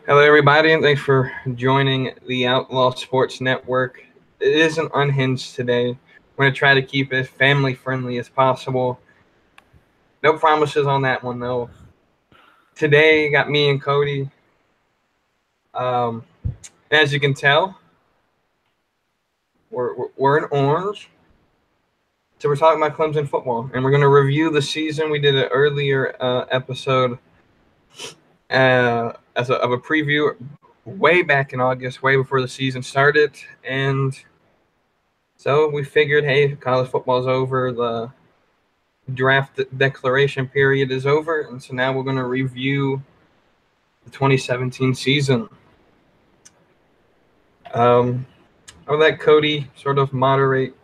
Hello, everybody, and thanks for joining the Outlaw Sports Network. It isn't unhinged today. We're going to try to keep it as family friendly as possible. No promises on that one, though. Today, got me and Cody. As you can tell, we're in orange. So, we're talking about Clemson football, and we're going to review the season. We did an earlier episode of a preview way back in August, way before the season started. And so we figured, hey, college football's over, the draft declaration period is over, and so now we're going to review the 2017 season. I'll let Cody sort of moderate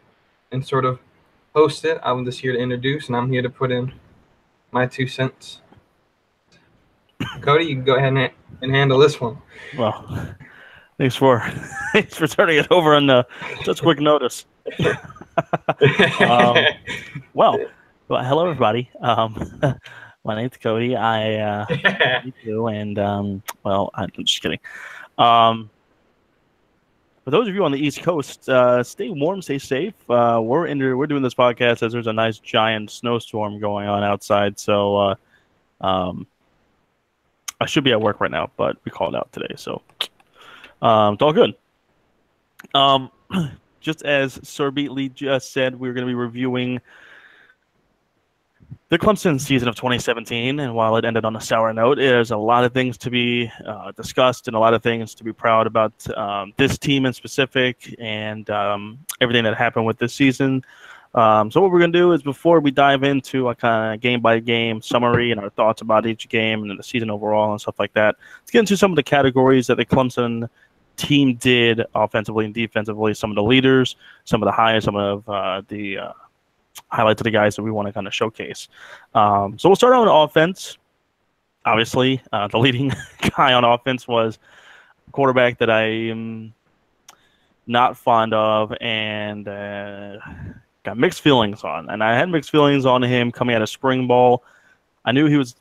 and sort of host it. I'm just here to introduce, and I'm here to put in my 2 cents. Cody, you can go ahead and handle this one. Well, thanks for turning it over on such quick notice. Well, hello everybody. My name's Cody. Me too, and I'm just kidding. For those of you on the East Coast, stay warm, stay safe. We're doing this podcast as there's a nice giant snowstorm going on outside, so I should be at work right now, but we called out today, so it's all good. Just as Sir Beatley just said, we're going to be reviewing the Clemson season of 2017, and while it ended on a sour note, there's a lot of things to be discussed and a lot of things to be proud about this team in specific and everything that happened with this season. So what we're going to do is, before we dive into a kind of game-by-game summary and our thoughts about each game and the season overall and stuff like that, let's get into some of the categories that the Clemson team did offensively and defensively, some of the leaders, some of the highs, some of the highlights of the guys that we want to kind of showcase. So we'll start out with offense. Obviously, the leading guy on offense was a quarterback that I am not fond of and got mixed feelings on. And I had mixed feelings on him coming out of spring ball. I knew he was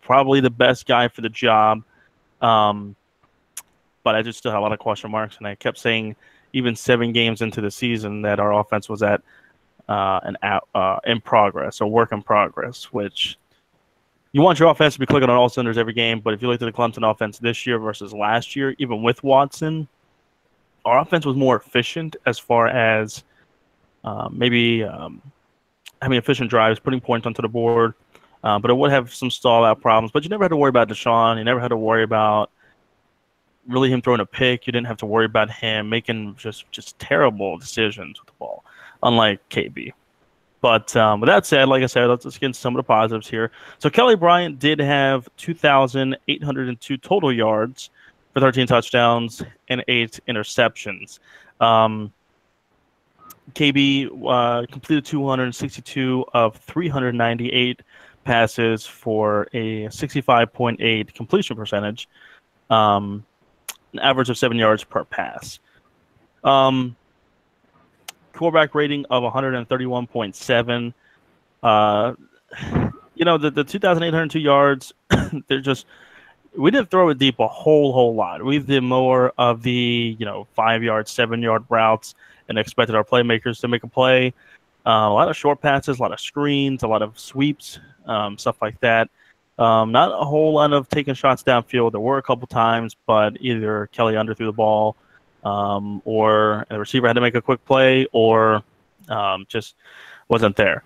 probably the best guy for the job, but I just still had a lot of question marks. And I kept saying, even 7 games into the season, that our offense was at in progress, or work in progress, which you want your offense to be clicking on all cylinders every game. But if you look at the Clemson offense this year versus last year, even with Watson, our offense was more efficient as far as maybe having efficient drives, putting points onto the board, but it would have some stall-out problems. But you never had to worry about Deshaun. You never had to worry about really him throwing a pick. You didn't have to worry about him making just terrible decisions with the ball, unlike KB. But with that said, like I said, let's get into some of the positives here. So Kelly Bryant did have 2,802 total yards for 13 touchdowns and 8 interceptions. KB completed 262 of 398 passes for a 65.8 completion percentage, an average of 7 yards per pass. Quarterback rating of 131.7. The 2,802 yards, we didn't throw it deep a whole lot. We did more of the 5-yard, 7-yard routes and expected our playmakers to make a play. A lot of short passes, a lot of screens, a lot of sweeps, stuff like that. Not a whole lot of taking shots downfield. There were a couple times, but either Kelly underthrew the ball, or the receiver had to make a quick play, or just wasn't there.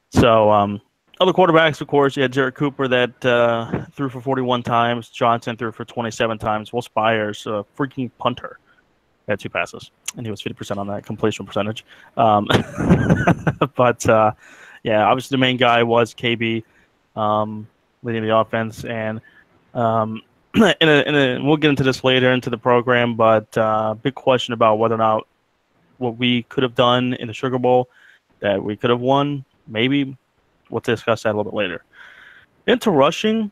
So other quarterbacks, of course, you had Jarrett Cooper that threw for 41 times. Johnson threw for 27 times. Will Spires, a freaking punter, had 2 passes, and he was 50% on that completion percentage. But obviously the main guy was KB, leading the offense, and we'll get into this later into the program, but big question about whether or not what we could have done in the Sugar Bowl that we could have won. Maybe we'll discuss that a little bit later. Into rushing,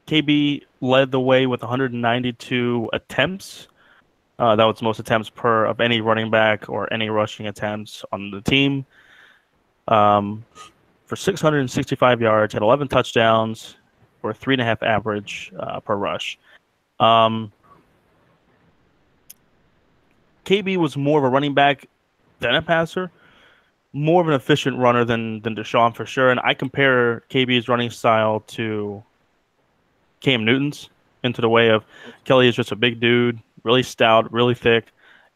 KB led the way with 192 attempts. That was the most attempts of any running back or any rushing attempts on the team. For 665 yards, had 11 touchdowns, for 3.5 average per rush. KB was more of a running back than a passer, more of an efficient runner than Deshaun for sure. And I compare KB's running style to Cam Newton's into the way of Kelly is just a big dude, really stout, really thick,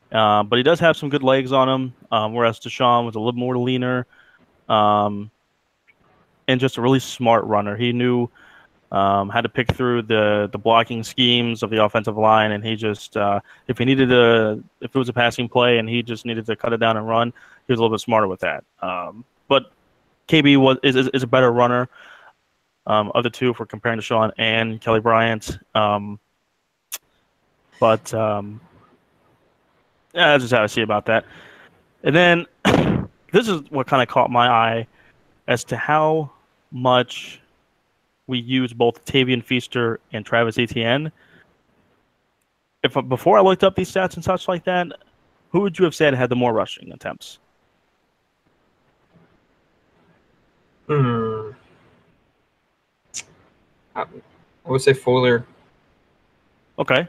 but he does have some good legs on him, whereas Deshaun was a little more leaner and just a really smart runner. He knew how to pick through the blocking schemes of the offensive line, and he just if it was a passing play and he just needed to cut it down and run, he was a little bit smarter with that. But KB is a better runner of the two if we're comparing to Deshaun and Kelly Bryant. But yeah, that's just how I see about that. And then this is what kind of caught my eye as to how much we use both Tavian Feaster and Travis Etienne. Before I looked up these stats and such like that, who would you have said had the more rushing attempts? I would say Fuller. Okay.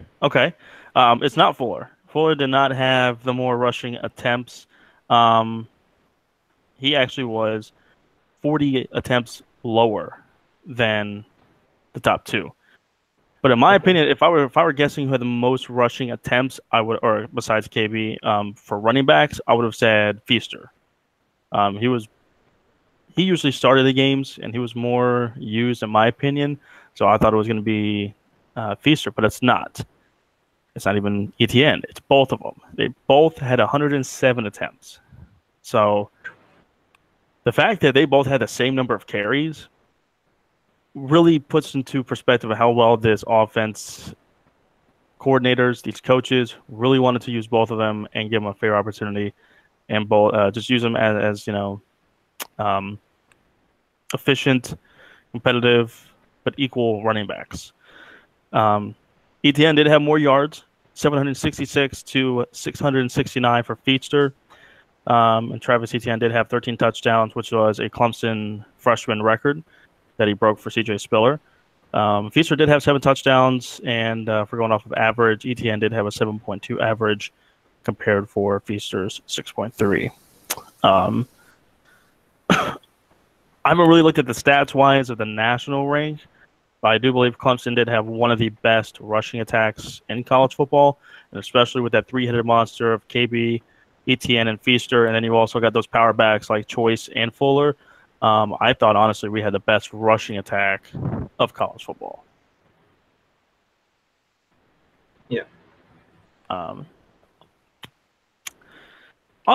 It's not Fuller. Fuller did not have the more rushing attempts. He actually was 40 attempts lower than the top two. But in my opinion, if I were guessing who had the most rushing attempts, I would, or besides KB, for running backs, I would have said Feaster. He usually started the games, and he was more used, in my opinion. So I thought it was going to be Feaster, but it's not. It's not even Etienne. It's both of them. They both had 107 attempts. So the fact that they both had the same number of carries really puts into perspective of how well this offense coordinators, these coaches, really wanted to use both of them and give them a fair opportunity, and both just use them as efficient, competitive, but equal running backs. Etienne did have more yards, 766 to 669 for Feaster. And Travis Etienne did have 13 touchdowns, which was a Clemson freshman record that he broke for C.J. Spiller. Feaster did have 7 touchdowns, and for going off of average, Etienne did have a 7.2 average compared for Feaster's 6.3. I haven't really looked at the stats-wise of the national range, but I do believe Clemson did have one of the best rushing attacks in college football, and especially with that three-headed monster of KB, Etienne, and Feaster, and then you also got those power backs like Choice and Fuller. I thought, honestly, we had the best rushing attack of college football. Yeah. On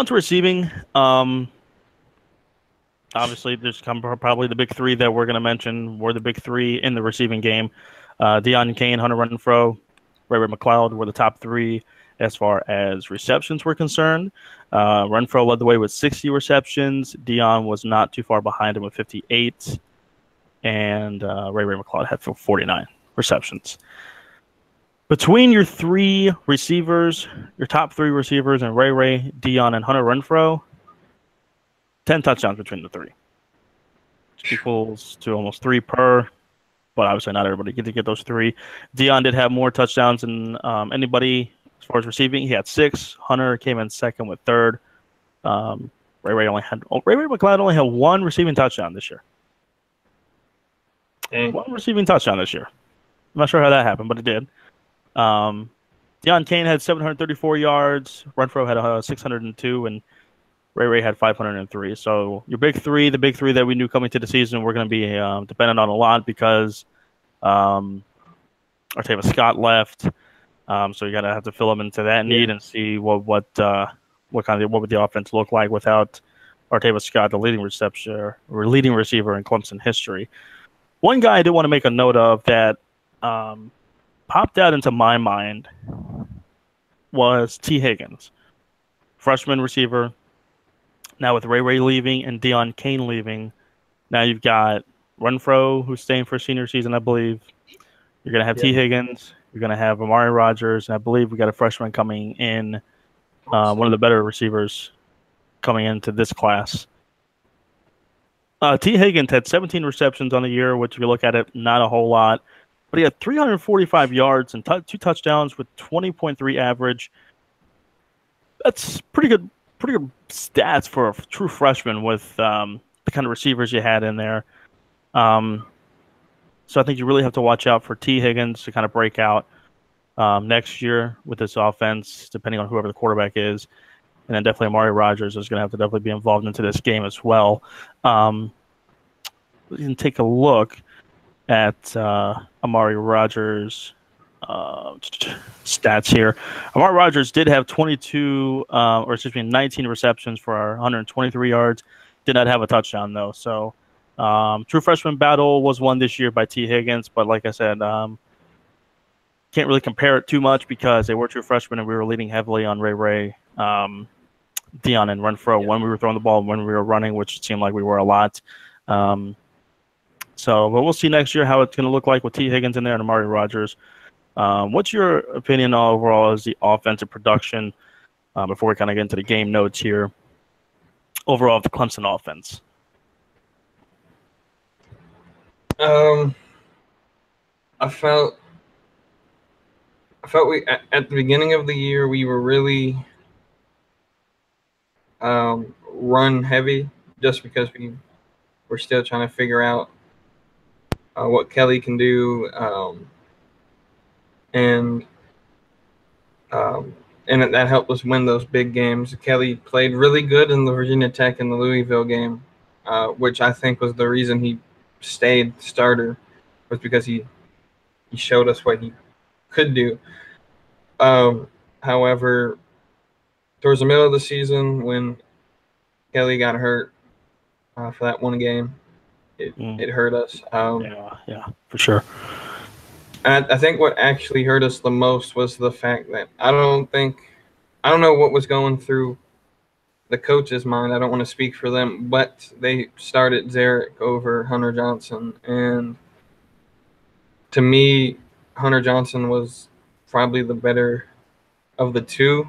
to receiving. Obviously, there's probably the big three that we're going to mention were the big three in the receiving game. Deon Cain, Hunter Renfrow, Ray McLeod were the top three as far as receptions were concerned. Renfrow led the way with 60 receptions. Deon was not too far behind him with 58. And Ray McLeod had 49 receptions. Between your three receivers, your top three receivers, and Ray, Deon, and Hunter Renfrow, 10 touchdowns between the three. Which equals to almost 3 per, but obviously not everybody get to get those 3. Deon did have more touchdowns than anybody as far as receiving. He had 6. Hunter came in second with 3rd. Ray McLeod only had 1 receiving touchdown this year. Dang. 1 receiving touchdown this year. I'm not sure how that happened, but it did. Deon Cain had 734 yards. Renfrow had 602, and Ray had 503. So your big three, the big three that we knew coming to the season, we're going to be dependent on a lot because Artavis Scott left. So you got to have to fill them into that need and see what would the offense look like without Artavis Scott, the leading receiver in Clemson history. One guy I did want to make a note of that popped out into my mind was T. Higgins, freshman receiver. Now with Ray leaving and Deon Cain leaving, now you've got Renfrow, who's staying for senior season, I believe. You're going to have T. Higgins. You're going to have Amari Rogers. And I believe we got a freshman coming in, one of the better receivers coming into this class. T. Higgins had 17 receptions on the year, which if you look at it, not a whole lot. But he had 345 yards and 2 touchdowns with 20.3 average. That's pretty good stats for a true freshman with the kind of receivers you had in there. So I think you really have to watch out for T. Higgins to kind of break out next year with this offense, depending on whoever the quarterback is. And then definitely Amari Rogers is going to have to definitely be involved into this game as well. We can take a look at Amari Rogers' stats here. Amari Rogers did have 19 receptions for 123 yards. Did not have a touchdown, though. So true freshman battle was won this year by T. Higgins. But like I said, can't really compare it too much because they were true freshmen and we were leaning heavily on Ray, Dion, and Renfro when we were throwing the ball and when we were running, which it seemed like we were a lot. But we'll see next year how it's going to look like with T. Higgins in there and Amari Rogers. What's your opinion overall as the offensive production before we kind of get into the game notes here overall of the Clemson offense? I felt we at the beginning of the year we were really run heavy just because we were still trying to figure out what Kelly can do, and that helped us win those big games. Kelly played really good in the Virginia Tech and the Louisville game, which I think was the reason he stayed starter, was because he showed us what he could do. However, towards the middle of the season when Kelly got hurt for that one game, it hurt us. Yeah, for sure. And I think what actually hurt us the most was the fact that I don't know what was going through the coach's mind. I don't want to speak for them, but they started Zarek over Hunter Johnson. And to me, Hunter Johnson was probably the better of the two,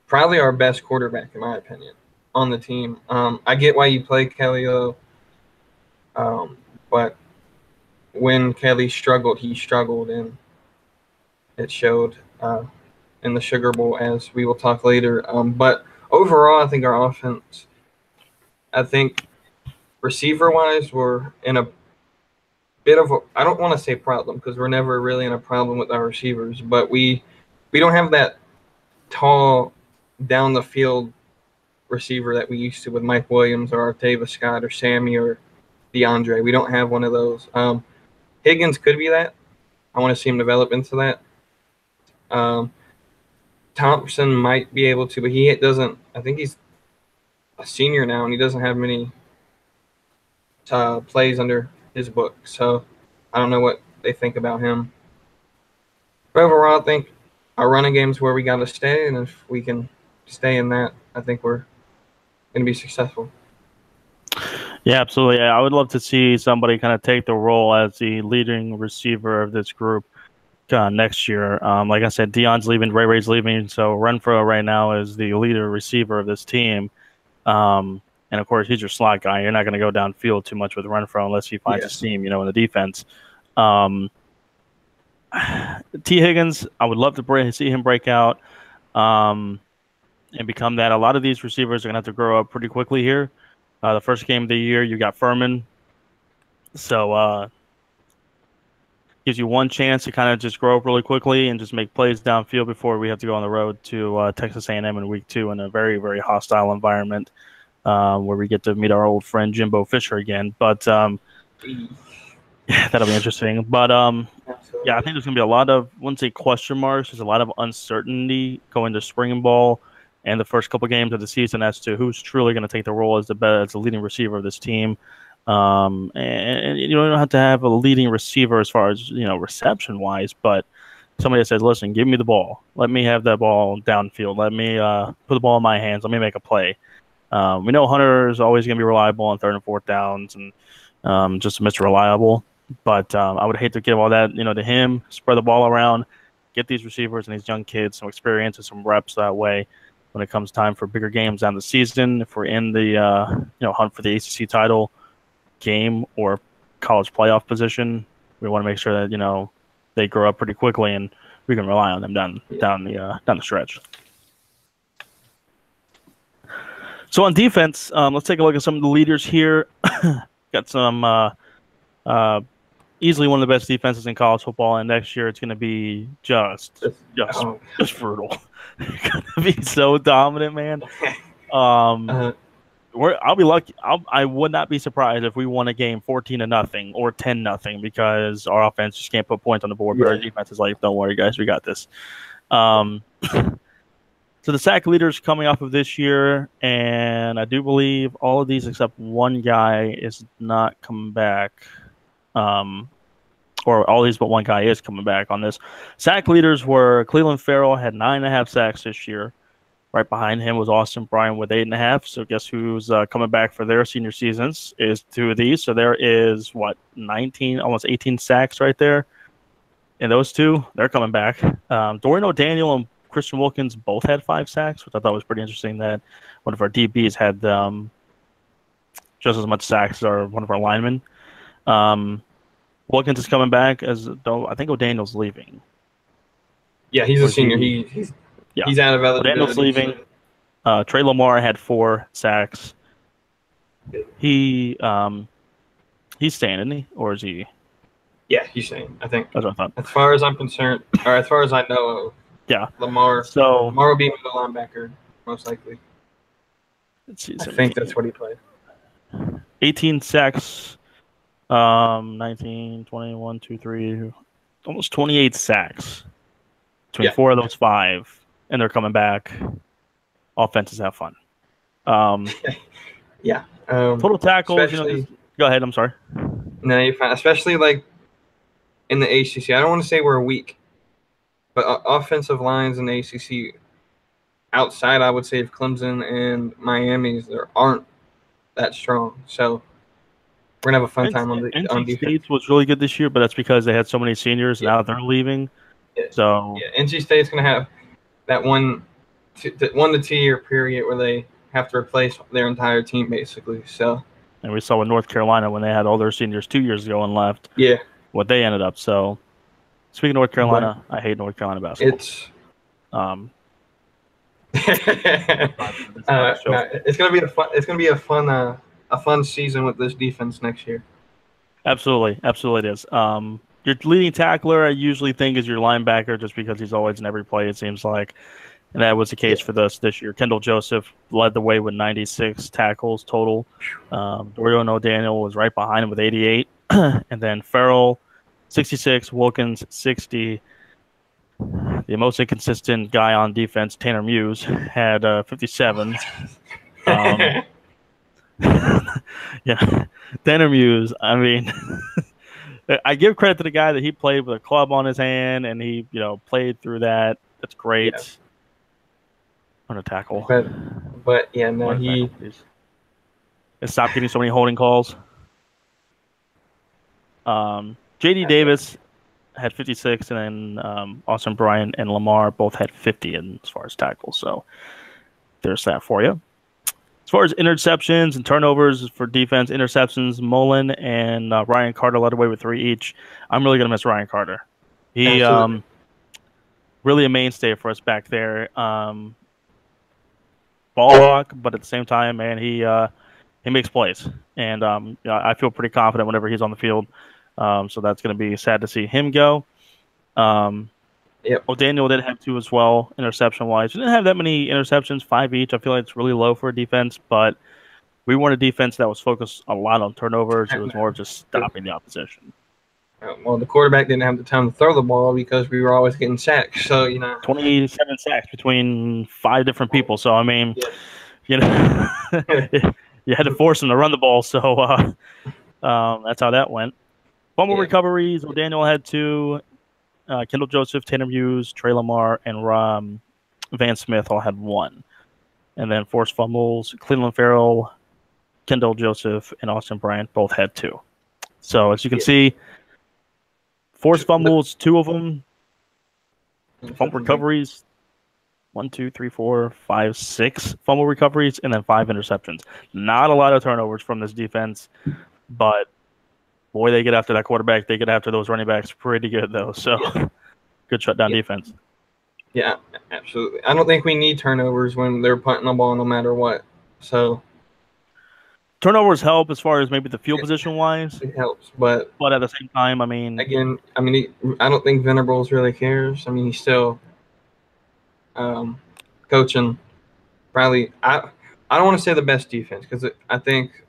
probably our best quarterback, in my opinion, on the team. I get why you play Kelly, though, but when Kelly struggled, he struggled, and it showed in the Sugar Bowl, as we will talk later. But overall, I think our offense, receiver-wise, we're in a bit of a – I don't want to say problem because we're never really in a problem with our receivers, but we don't have that tall, down-the-field receiver that we used to with Mike Williams or Artavis Scott or Sammy or DeAndre. We don't have one of those. Higgins could be that. I want to see him develop into that. Thompson might be able to, but he doesn't. I think he's a senior now, and he doesn't have many plays under his book. So I don't know what they think about him. But overall, I think our running game's where we got to stay, and if we can stay in that, I think we're going to be successful. Yeah, absolutely. I would love to see somebody kind of take the role as the leading receiver of this group next year. Like I said, Dion's leaving, Ray's leaving, so Renfro right now is the leader receiver of this team. And of course, he's your slot guy. You're not going to go downfield too much with Renfro unless he finds his team, in the defense. T. Higgins, I would love to see him break out and become that. A lot of these receivers are going to have to grow up pretty quickly here. The first game of the year, you got Furman. So gives you one chance to kind of just grow up really quickly and just make plays downfield before we have to go on the road to Texas A&M in week 2 in a very, very hostile environment where we get to meet our old friend Jimbo Fisher again. But that'll be interesting. But yeah, I think there's going to be a lot of, I wouldn't say question marks, there's a lot of uncertainty going to spring ball and the first couple games of the season as to who's truly going to take the role as the leading receiver of this team. And you don't have to have a leading receiver as far as, reception wise, but somebody that says, listen, give me the ball. Let me have that ball downfield. Let me put the ball in my hands. Let me make a play. We know Hunter is always going to be reliable on 3rd and 4th downs and just Mr. Reliable. But I would hate to give all that, to him, spread the ball around, get these receivers and these young kids some experience and some reps that way when it comes time for bigger games down the season. If we're in the, hunt for the ACC title, game or college playoff position. We want to make sure that they grow up pretty quickly and we can rely on them down the stretch. So on defense, let's take a look at some of the leaders here. Got some easily one of the best defenses in college football, and next year it's going to be just brutal. It's going to be so dominant, man. I'll be lucky. I would not be surprised if we won a game 14-0 or 10-0 because our offense just can't put points on the board, but our defense is like, don't worry, guys, we got this. So the sack leaders coming off of this year, and I do believe all of these except one guy is not coming back. Or all these but one guy is coming back on this. Sack leaders were Clelin Ferrell, had 9.5 sacks this year. Right behind him was Austin Bryan with 8.5. So guess who's coming back for their senior seasons is 2 of these. So there is, 19, almost 18 sacks right there. And those 2, they're coming back. Dorian O'Daniel and Christian Wilkins both had 5 sacks, which I thought was pretty interesting that one of our DBs had just as much sacks as one of our linemen. Wilkins is coming back though I think O'Daniel's leaving. Yeah, he's a senior. He's out of eligibility. O'Daniel's leaving. Trey Lamar had 4 sacks. He's staying, isn't he? Or is he? Yeah, he's staying, I think. That's what I thought. As far as I'm concerned, or as far as I know, Lamar will be middle linebacker, most likely. Let's see. I think that's what he played. 18 sacks. 19, 21, 2, 3, almost 28 sacks. Between 4 of those 5, and they're coming back. Offenses have fun. Total tackles. Go ahead. I'm sorry. No, you're fine. Especially like in the ACC. I don't want to say we're weak, but offensive lines in the ACC outside, I would say, of Clemson and Miami's, there aren't that strong. So we're gonna have a fun time on defense. NC State was really good this year, but that's because they had so many seniors. Now they're leaving. So NC State's gonna have that 1 to 2 year period where they have to replace their entire team basically. So, and we saw with North Carolina when they had all their seniors 2 years ago and left. Yeah, what they ended up. So, speaking of North Carolina, I hate North Carolina basketball. It's gonna be a fun season with this defense next year. Absolutely it is. Your leading tackler, I usually think, is your linebacker, just because he's always in every play. It seems like, and that was the case for this year. Kendall Joseph led the way with 96 tackles total. Dorian O'Daniel was right behind him with 88, and then Ferrell 66, Wilkins 60. The most inconsistent guy on defense, Tanner Muse, had 57. Tanner Muse. I mean, I give credit to the guy that he played with a club on his hand, and he played through that. That's great. Yeah. On a tackle, but he stopped getting so many holding calls. J.D. Davis had 56, and then Austin Bryan and Lamar both had 50 as far as tackles. So there's that for you. As far as interceptions and turnovers for defense, interceptions, Mullen and Ryan Carter led away with 3 each. I'm really going to miss Ryan Carter. He really a mainstay for us back there. Ball hawk, but at the same time, man, he makes plays. And I feel pretty confident whenever he's on the field. So that's going to be sad to see him go. O'Daniel did have 2 as well, interception-wise. We didn't have that many interceptions, 5 each. I feel like it's really low for a defense, but we weren't a defense that was focused a lot on turnovers. It was more just stopping the opposition. Well, the quarterback didn't have the time to throw the ball because we were always getting sacked. So, 27 sacks between 5 different people. So, I mean, you had to force him to run the ball. So, that's how that went. Fumble recoveries, O'Daniel had 2. Kendall Joseph, Tanner Muse, Trey Lamar, and Van Smith all had 1. And then forced fumbles, Clelin Ferrell, Kendall Joseph, and Austin Bryan both had 2. So as you can see, forced fumbles, 2 of them. Fumble recoveries, 1, 2, 3, 4, 5, 6 fumble recoveries, and then 5 interceptions. Not a lot of turnovers from this defense. but boy, they get after that quarterback. They get after those running backs pretty good, though. So good shutdown defense. Yeah, absolutely. I don't think we need turnovers when they're punting the ball no matter what. So turnovers help as far as maybe the field position wise. It helps, but at the same time, I mean, I don't think Venables really cares. I mean, he's still coaching. Probably, I don't want to say the best defense because I think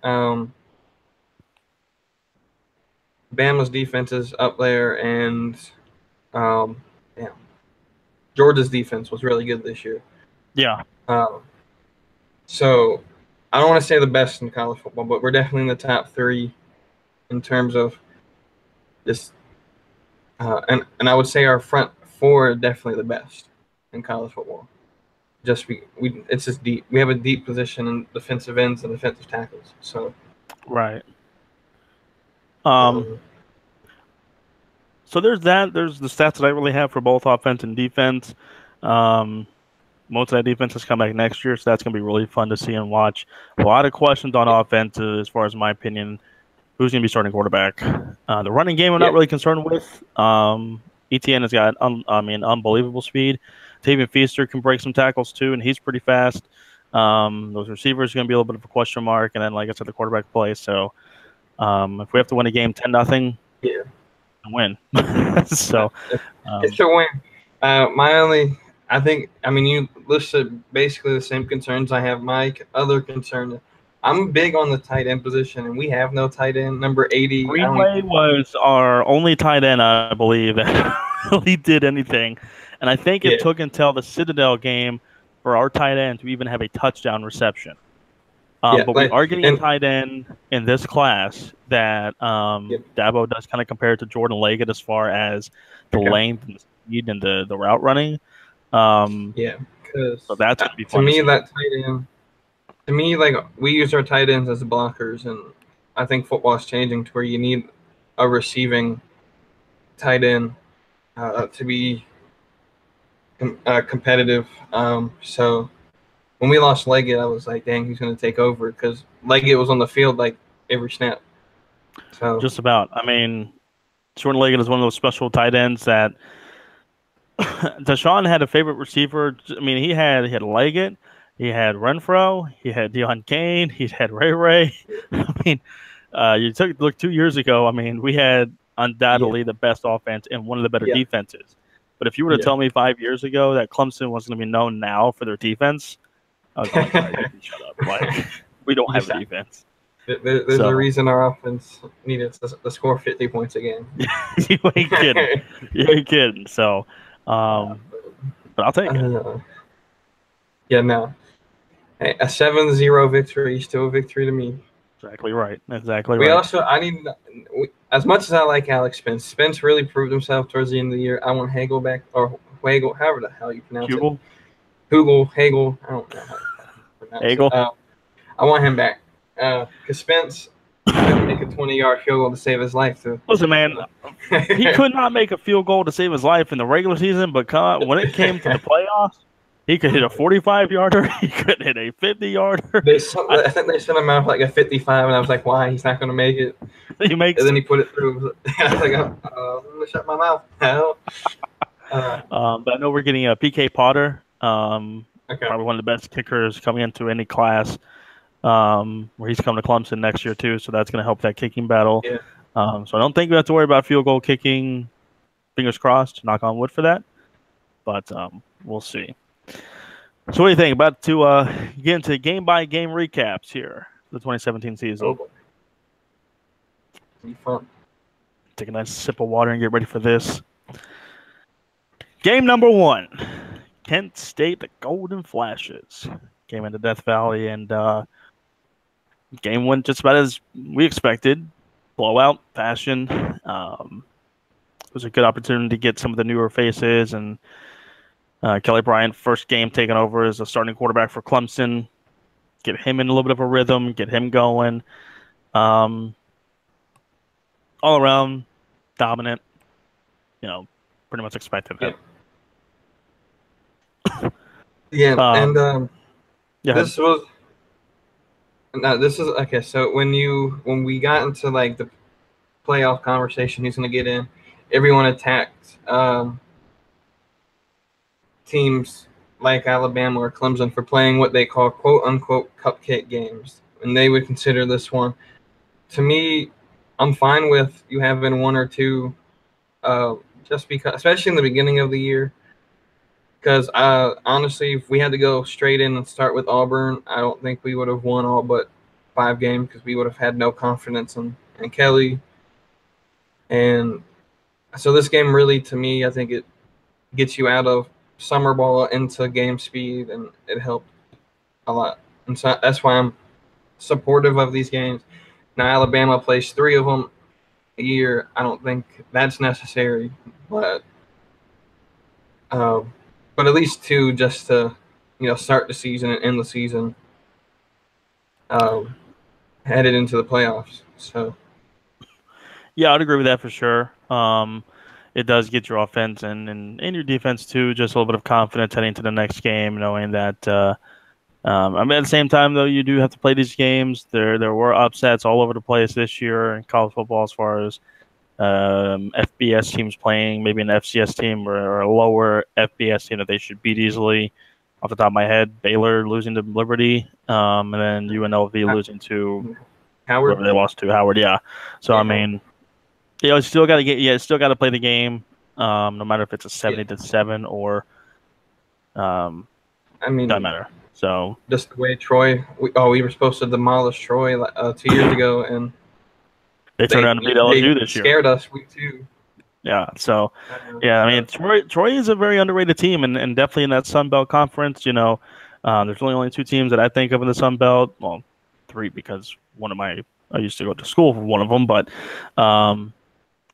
Bama's defense is up there, and Georgia's defense was really good this year. Yeah. So I don't want to say the best in college football, but we're definitely in the top 3 in terms of this. And I would say our front 4 are definitely the best in college football. It's just deep. We have a deep position in defensive ends and defensive tackles. So right. So there's that. There's the stats that I really have for both offense and defense. Most of that defense has come back next year, so that's going to be really fun to see and watch. A lot of questions on offense, as far as my opinion. Who's going to be starting quarterback? The running game I'm not really concerned with. ETN has got, unbelievable speed. Tavian Feaster can break some tackles too, and he's pretty fast. Those receivers are going to be a little bit of a question mark, and then, like I said, the quarterback play. So if we have to win a game 10-0, win. So it's a win. You listed basically the same concerns I have. My other concern, I'm big on the tight end position, and we have no tight end. Number 80. Greenway was our only tight end, I believe, that really did anything. And I think it took until the Citadel game for our tight end to even have a touchdown reception. But we are getting a tight end in this class that Dabo does kind of compare to Jordan Leggett as far as the length and the speed and the route running. So that's going to be fun. To me, we use our tight ends as blockers, and I think football is changing to where you need a receiving tight end to be competitive. So when we lost Leggett, I was like, dang, he's going to take over because Leggett was on the field like every snap. So just about. I mean, Jordan Leggett is one of those special tight ends that Deshaun had a favorite receiver. I mean, he had Leggett, he had Renfro, he had Deion Kane, he had Ray. I mean, look 2 years ago. I mean, we had undoubtedly the best offense and one of the better defenses. But if you were to tell me 5 years ago that Clemson was going to be known now for their defense, I was like, shut up. Like, we don't have a defense. There's a reason our offense needed to score 50 points a game. You ain't kidding. You ain't kidding. So, but I'll take it. Hey, a 7-0 victory is still a victory to me. Exactly right. As much as I like Alex Spence, Spence really proved himself towards the end of the year. I want Hagel back, or Hagel, however the hell you pronounce it. Hagel. I don't know how to pronounce it. I want him back. Because Spence couldn't make a 20-yard field goal to save his life. Listen, man, he could not make a field goal to save his life in the regular season, but when it came to the playoffs, he could hit a 45-yarder. He could hit a 50-yarder. I think they sent him out like a 55, and I was like, why? He's not going to make it. And then he put it through. I was like, I'm going to shut my mouth. But I know we're getting a PK Potter, probably one of the best kickers coming into any class, where he's coming to Clemson next year too, so that's going to help that kicking battle. So I don't think we have to worry about field goal kicking. Fingers crossed, knock on wood for that. But we'll see. So what do you think? About to get into game-by-game recaps here for the 2017 season. Be fun. Take a nice sip of water and get ready for this. Game number 1. Kent State, the Golden Flashes. Came into Death Valley, and game went just about as we expected. Blowout fashion. It was a good opportunity to get some of the newer faces, and Kelly Bryant, first game taking over as a starting quarterback for Clemson. Get him in a little bit of a rhythm, get him going. All around, dominant. Pretty much expected that. This was No, this is okay. So when we got into like the playoff conversation, who's going to get in? Everyone attacked teams like Alabama or Clemson for playing what they call "quote unquote" cupcake games, and they would consider this one. To me, I'm fine with you having one or two, just because, especially in the beginning of the year. Because honestly, if we had to go straight in and start with Auburn, I don't think we would have won all but 5 games because we would have had no confidence in Kelly. And so this game really, to me, I think it gets you out of summer ball into game speed, and it helped a lot. And so that's why I'm supportive of these games. Now, Alabama plays 3 of them a year. I don't think that's necessary, but but at least 2 just to start the season and end the season, headed into the playoffs. So Yeah, I'd agree with that for sure. It does get your offense and your defense too, just a little bit of confidence heading to the next game, knowing that. I mean, at the same time, though, you do have to play these games. There were upsets all over the place this year in college football, as far as FBS teams playing, maybe an FCS team or a lower FBS team that they should beat easily. Off the top of my head, Baylor losing to Liberty, and then UNLV losing to Howard. Whoever they lost to Howard. Yeah. So Yeah. I mean, still got to still got to play the game, no matter if it's a 70-7 or I mean, doesn't matter. So just the way Troy, we were supposed to demolish Troy 2 years ago, and they turned around to beat LSU this year. Scared us week 2. Yeah. So yeah, I mean, Troy is a very underrated team, and definitely in that Sun Belt conference. There's really only 2 teams that I think of in the Sun Belt. Well, 3 because I used to go to school for one of them, but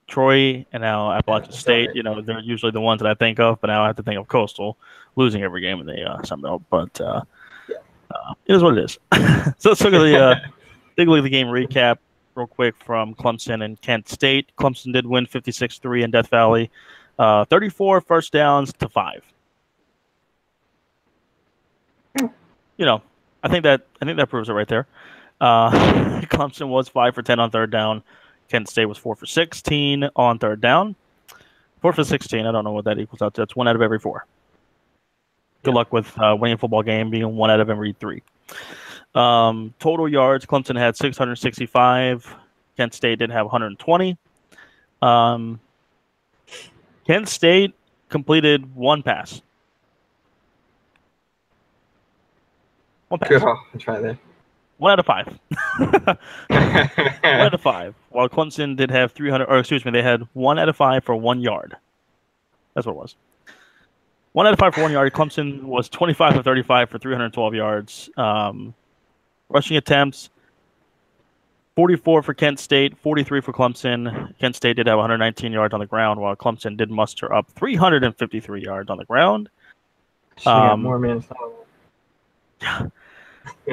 Troy and now Appalachian State, they're usually the ones that I think of, but now I have to think of Coastal losing every game in the Sun Belt. But it is what it is. So let's look at take a look at the game recap real quick from Clemson and Kent State. Clemson did win 56-3 in Death Valley, 34 first downs to 5. I think that proves it right there. Clemson was 5 for 10 on third down. Kent State was 4 for 16 on third down. 4 for 16. I don't know what that equals out to. That's 1 out of every 4. Good luck with winning a football game being 1 out of every 3. Total yards, Clemson had 665. Kent State did have 120. Kent State completed 1 pass. 1 pass. Good. I'll try that. 1 out of 5. 1 out of 5. While Clemson did have 300, or excuse me, they had 1 out of 5 for 1 yard. That's what it was. 1 out of 5 for 1 yard. Clemson was 25 of 35 for 312 yards. Rushing attempts, 44 for Kent State, 43 for Clemson. Kent State did have 119 yards on the ground, while Clemson did muster up 353 yards on the ground. Got more minutes.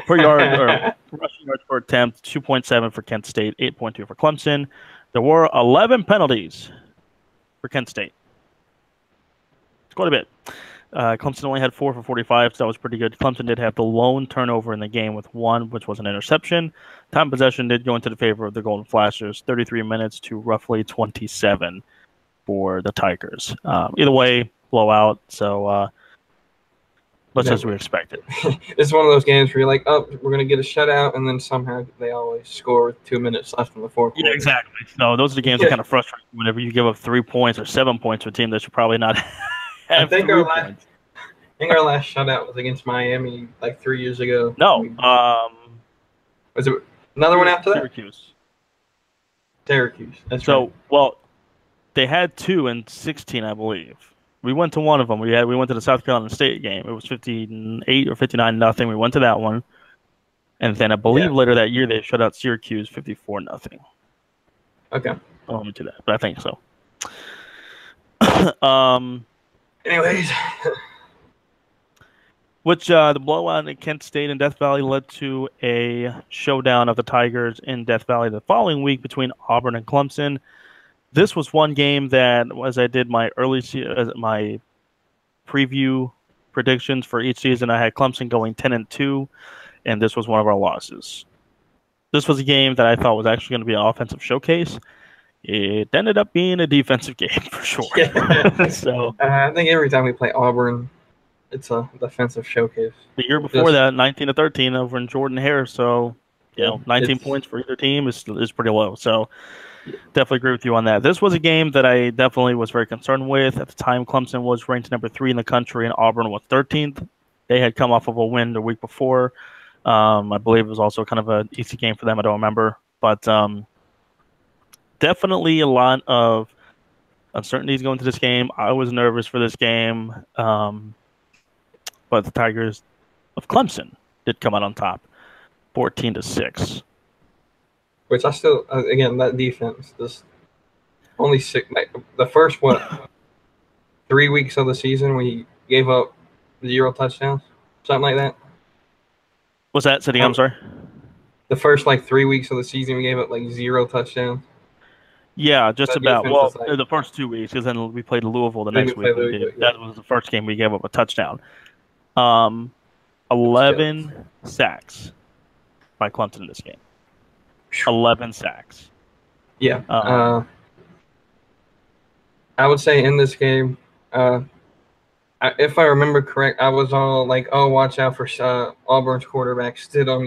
Per yard, or rushing yards per attempt, 2.7 for Kent State, 8.2 for Clemson. There were 11 penalties for Kent State. It's quite a bit. Clemson only had 4 for 45, so that was pretty good. Clemson did have the lone turnover in the game with 1, which was an interception. Time possession did go into the favor of the Golden Flashers, 33 minutes to roughly 27 for the Tigers. Either way, blowout. So much as we expected. It's one of those games where you're like, oh, we're going to get a shutout, and then somehow they always score with 2 minutes left in the fourth quarter. Yeah, exactly. So those are the games that kind of frustrate you whenever you give up 3 points or 7 points to a team that should probably not have I think 3 our points. last shutout was against Miami like 3 years ago. No. Was it another one after that? Syracuse. That's right. Well, they had 2 in 16, I believe. We went to one of them. We went to the South Carolina State game. It was 58 or 59-0. We went to that one, and then I believe later that year they shut out Syracuse 54-0. Okay. I won't do that, but I think so. Anyways, which the blowout in Kent State and Death Valley led to a showdown of the Tigers in Death Valley the following week between Auburn and Clemson. This was one game that, as I did my my preview predictions for each season, I had Clemson going 10-2, and this was one of our losses. this was a game that I thought was actually going to be an offensive showcase. It ended up being a defensive game for sure. Yeah. So I think every time we play Auburn, it's a defensive showcase. the year before that, 19-13 over in Jordan-Hare. So, 19 points for either team is pretty low. So definitely agree with you on that. This was a game that I definitely was very concerned with. At the time, Clemson was ranked number 3 in the country, and Auburn was 13th. They had come off of a win the week before. I believe it was also kind of an easy game for them. I don't remember. But definitely a lot of uncertainties going into this game. I was nervous for this game. But the Tigers of Clemson did come out on top, 14-6. Which I still, again, that defense, this only 6, like, the first, 3 weeks of the season, we gave up 0 touchdowns, something like that. What's that, City? I'm sorry? The first, 3 weeks of the season, we gave up, 0 touchdowns. Yeah, just that about. Well, the first 2 weeks, because then we played Louisville the next week. That was the first game we gave up a touchdown. 11 sacks by Clemson in this game. 11 sacks. Yeah. I would say in this game, if I remember correct, I was all like, "Oh, watch out for Auburn's quarterback Stidham.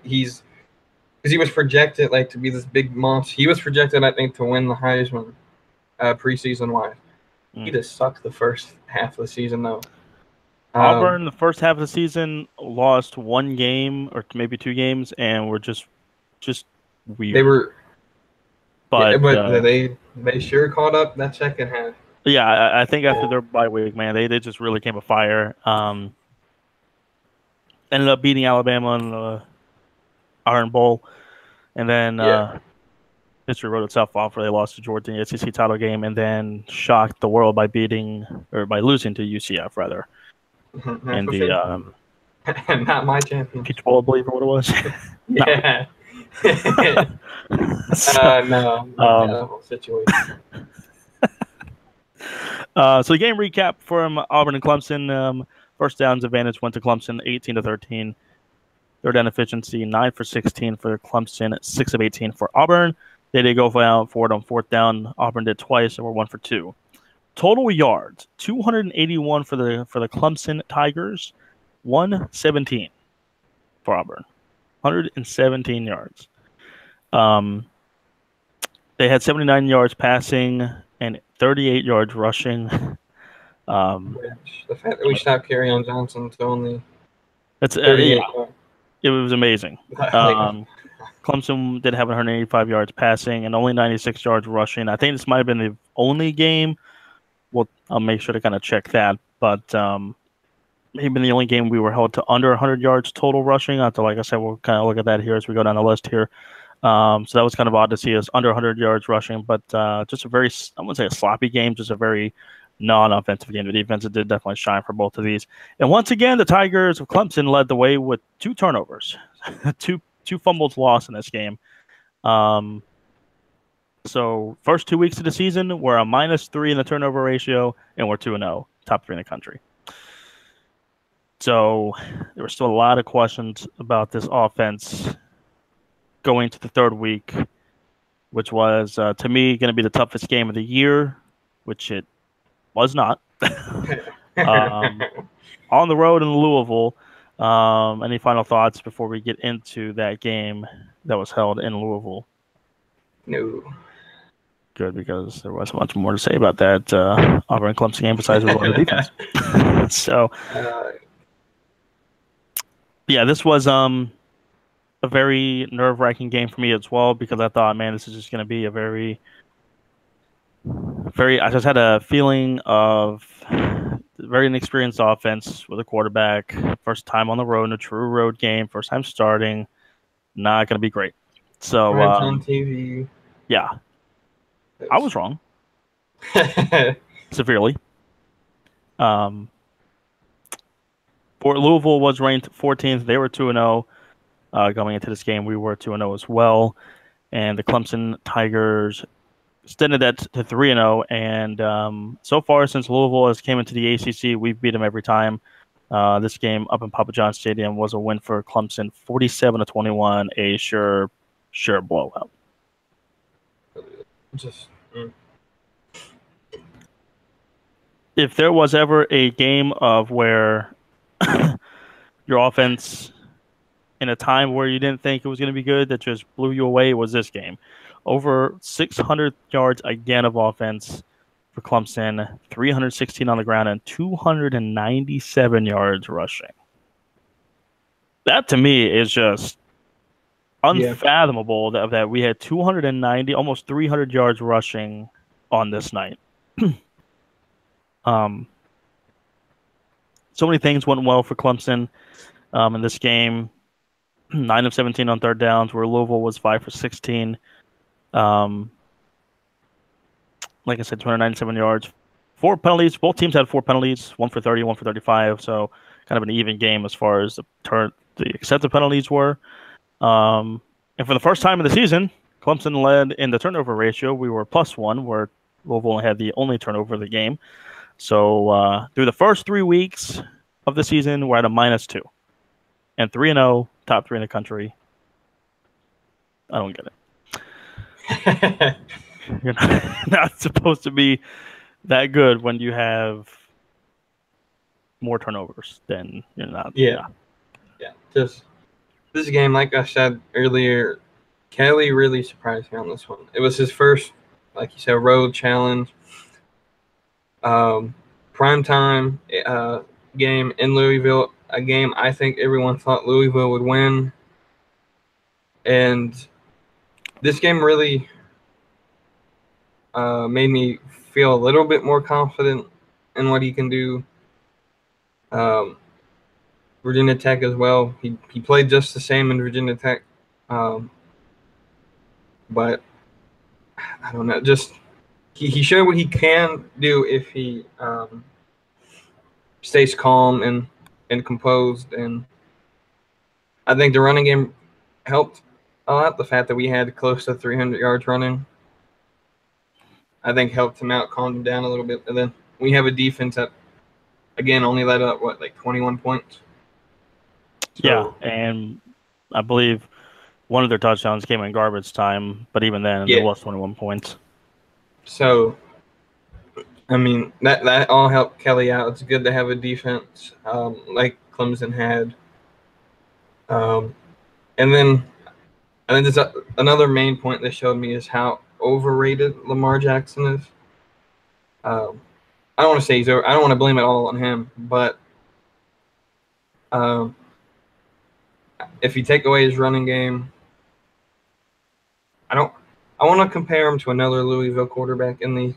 He's because he was projected to be this big monster. He was projected, I think, to win the Heisman preseason wise. He just sucked the first half of the season though. Auburn, the first half of the season, lost 1 game or maybe 2 games, and were just weird. They were, but they sure caught up that second half. Yeah, I think after their bye week, man, they just really came afire. Ended up beating Alabama in the Iron Bowl, and then history wrote itself off where they lost to Georgia in the SEC title game, and then shocked the world by losing to UCF rather. And the not my champion. Peach Bowl, I believe, or what it was. Yeah. No. That whole situation. So the game recap from Auburn and Clemson. First downs advantage went to Clemson, 18-13. Third down efficiency, 9 for 16 for Clemson, 6 of 18 for Auburn. They did go for it on fourth down. Auburn did twice, and were 1 for 2. Total yards, 281 for the Clemson Tigers, 117 for Auburn, 117 yards. They had 79 yards passing and 38 yards rushing. The fact that we stopped Kerryon Johnson to only it was amazing. Clemson did have 185 yards passing and only 96 yards rushing. I think this might have been the only game. Well, I'll make sure to kind of check that. But maybe the only game we were held to under 100 yards total rushing. Like I said, we'll kind of look at that here as we go down the list here. So that was kind of odd to see us under 100 yards rushing, but just a very, I wouldn't say a sloppy game, just a very non-offensive game. The defense did definitely shine for both of these. And once again, the Tigers of Clemson led the way with 2 turnovers, two fumbles lost in this game. So first 2 weeks of the season, we're a -3 in the turnover ratio, and we're 2-0, top 3 in the country. So there were still a lot of questions about this offense going to the third week, which was, to me, going to be the toughest game of the year, which it was not. On the road in Louisville. Any final thoughts before we get into that game that was held in Louisville? No. Good, because there wasn't much more to say about that Auburn Clemson game besides the defense. So, yeah, this was a very nerve-wracking game for me as well, because I thought, man, this is just going to be a very, I just had a feeling of very inexperienced offense with a quarterback, first time on the road in a true road game, first time starting, not going to be great. So, on TV. Yeah. I was wrong. Severely. Fort Louisville was ranked 14th. They were 2-0 going into this game. We were 2-0 as well. And the Clemson Tigers extended that to 3-0. And so far, since Louisville has came into the ACC, we've beat them every time. This game up in Papa John Stadium was a win for Clemson, 47-21, a sure blowout. Just If there was ever a game of where your offense in a time where you didn't think it was going to be good that just blew you away, it was this game. Over 600 yards again of offense for Clemson, 316 on the ground, and 297 yards rushing. That to me is just unfathomable that we had 290, almost 300 yards rushing on this night. So many things went well for Clemson in this game. 9 of 17 on third downs, where Louisville was 5 for 16. Like I said, 297 yards. 4 penalties. Both teams had 4 penalties, 1 for 30, 1 for 35. So kind of an even game as far as the accepted penalties were. And for the first time in the season, Clemson led in the turnover ratio. We were +1, where Louisville had the only turnover of the game. So through the first 3 weeks of the season, we're at a -2. And 3-0, top 3 in the country. I don't get it. You're not supposed to be that good when you have more turnovers than you're not. Yeah. Just this game, like I said earlier, Kelly really surprised me on this one. It was his first, like you said, road challenge. Primetime game in Louisville, a game I think everyone thought Louisville would win. And this game really made me feel a little bit more confident in what he can do. Virginia Tech as well. He played just the same in Virginia Tech. But I don't know, just he showed what he can do if he stays calm and composed. And I think the running game helped a lot. The fact that we had close to 300 yards running, I think helped him out, calmed him down a little bit. And then we have a defense that, again, only let up, 21 points? So, yeah, and I believe one of their touchdowns came in garbage time, but even then, it was 21 points. So, I mean, that all helped Kelly out. It's good to have a defense like Clemson had. And then I think there's another main point that showed me is how overrated Lamar Jackson is. I don't want to say he's over. I don't want to blame it all on him, but if you take away his running game, I want to compare him to another Louisville quarterback in the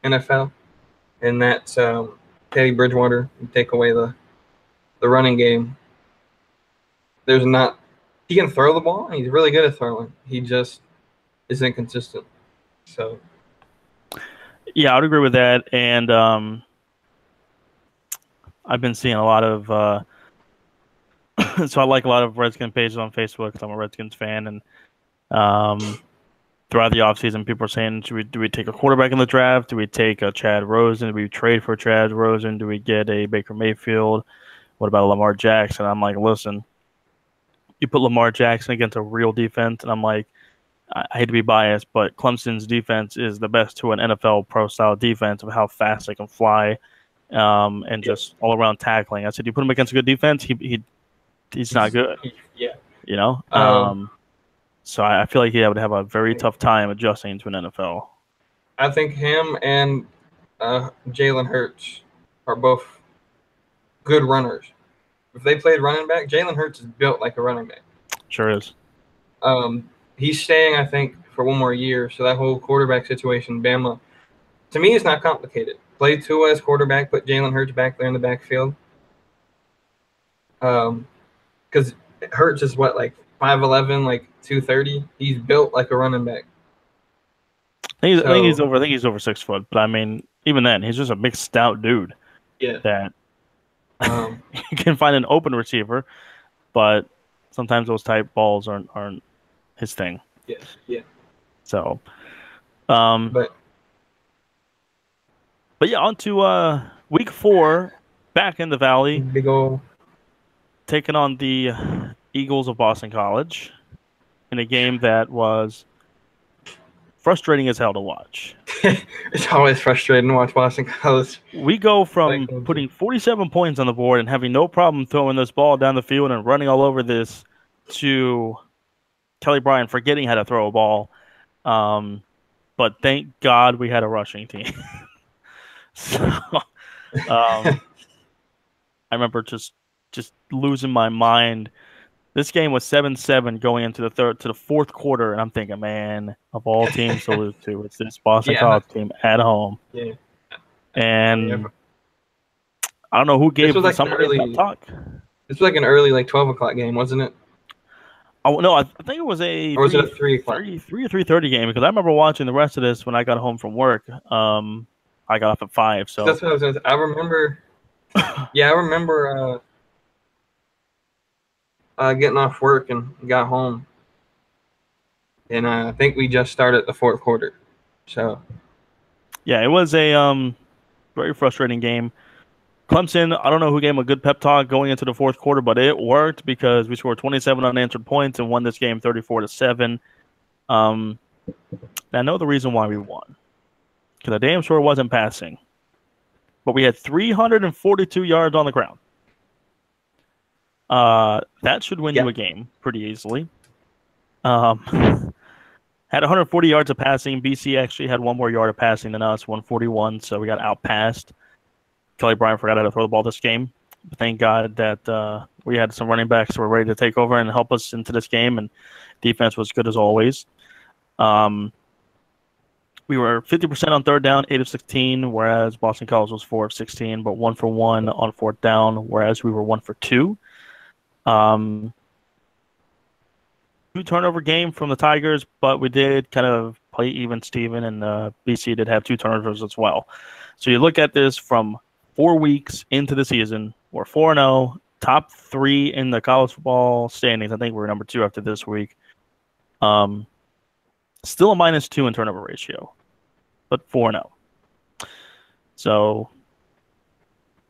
NFL, and that's Teddy Bridgewater. You take away the running game. There's not. He can throw the ball. He's really good at throwing. He just is inconsistent. So. Yeah, I would agree with that. And I've been seeing a lot of so I like a lot of Redskin pages on Facebook because I'm a Redskins fan. And throughout the offseason, people are saying, do we take a quarterback in the draft? Do we take a Chad Rosen? Do we trade for Chad Rosen? Do we get a Baker Mayfield? What about Lamar Jackson? I'm like, listen, you put Lamar Jackson against a real defense, and I'm like, I hate to be biased, but Clemson's defense is the best to an NFL pro-style defense of how fast they can fly and just all-around tackling. I said, you put him against a good defense, he's not good. Yeah. You know? So I feel like he would have a very tough time adjusting to an NFL. I think him and Jalen Hurts are both good runners. If they played running back, Jalen Hurts is built like a running back. Sure is. He's staying, I think, for one more year. So that whole quarterback situation, Bama, to me, it's not complicated. Play Tua as quarterback, put Jalen Hurts back there in the backfield. Because Hurts is 5'11", 230. He's built like a running back. I think he's over 6 foot, but I mean, even then, he's just a big, stout dude. Yeah. That you can find an open receiver, but sometimes those type balls aren't his thing. Yeah. So, but yeah, on to week 4 back in the Valley, Big ol'. taking on the Eagles of Boston College in a game that was frustrating as hell to watch. It's always frustrating to watch Boston College. We go Like from Clemson. putting 47 points on the board and having no problem throwing this ball down the field and running all over this to Kelly Bryant forgetting how to throw a ball. But thank God we had a rushing team. So I remember just losing my mind. This game was 7-7 going into the fourth quarter, and I'm thinking, man, of all teams to lose to, it's this Boston College team at home. Yeah. And I don't know who gave like somebody a pep talk. This was like an early, like 12 o'clock game, wasn't it? Oh no, I think it was a or was it a 3 o'clock? 3 or 3:30 game because I remember watching the rest of this when I got home from work. I got off at 5, so that's what I was gonna say. I remember. Yeah, I remember getting off work and got home, and I think we just started the fourth quarter. So yeah, it was a very frustrating game. Clemson, I don't know who gave him a good pep talk going into the fourth quarter, but it worked because we scored 27 unanswered points and won this game 34-7. I know the reason why we won because I damn sure wasn't passing, but we had 342 yards on the ground. That should win you a game pretty easily. Had 140 yards of passing. BC actually had one more yard of passing than us, 141, so we got outpassed. Kelly Bryant forgot how to throw the ball this game. But thank God that we had some running backs who were ready to take over and help us into this game, and defense was good as always. We were 50% on third down, 8 of 16, whereas Boston College was 4 of 16, but 1 for 1 on fourth down, whereas we were 1 for 2. 2-turnover game from the Tigers, but we did kind of play even Steven, and BC did have 2 turnovers as well. So you look at this from 4 weeks into the season, we're 4-0, top 3 in the college football standings. I think we're number 2 after this week. Still a -2 in turnover ratio, but 4-0. So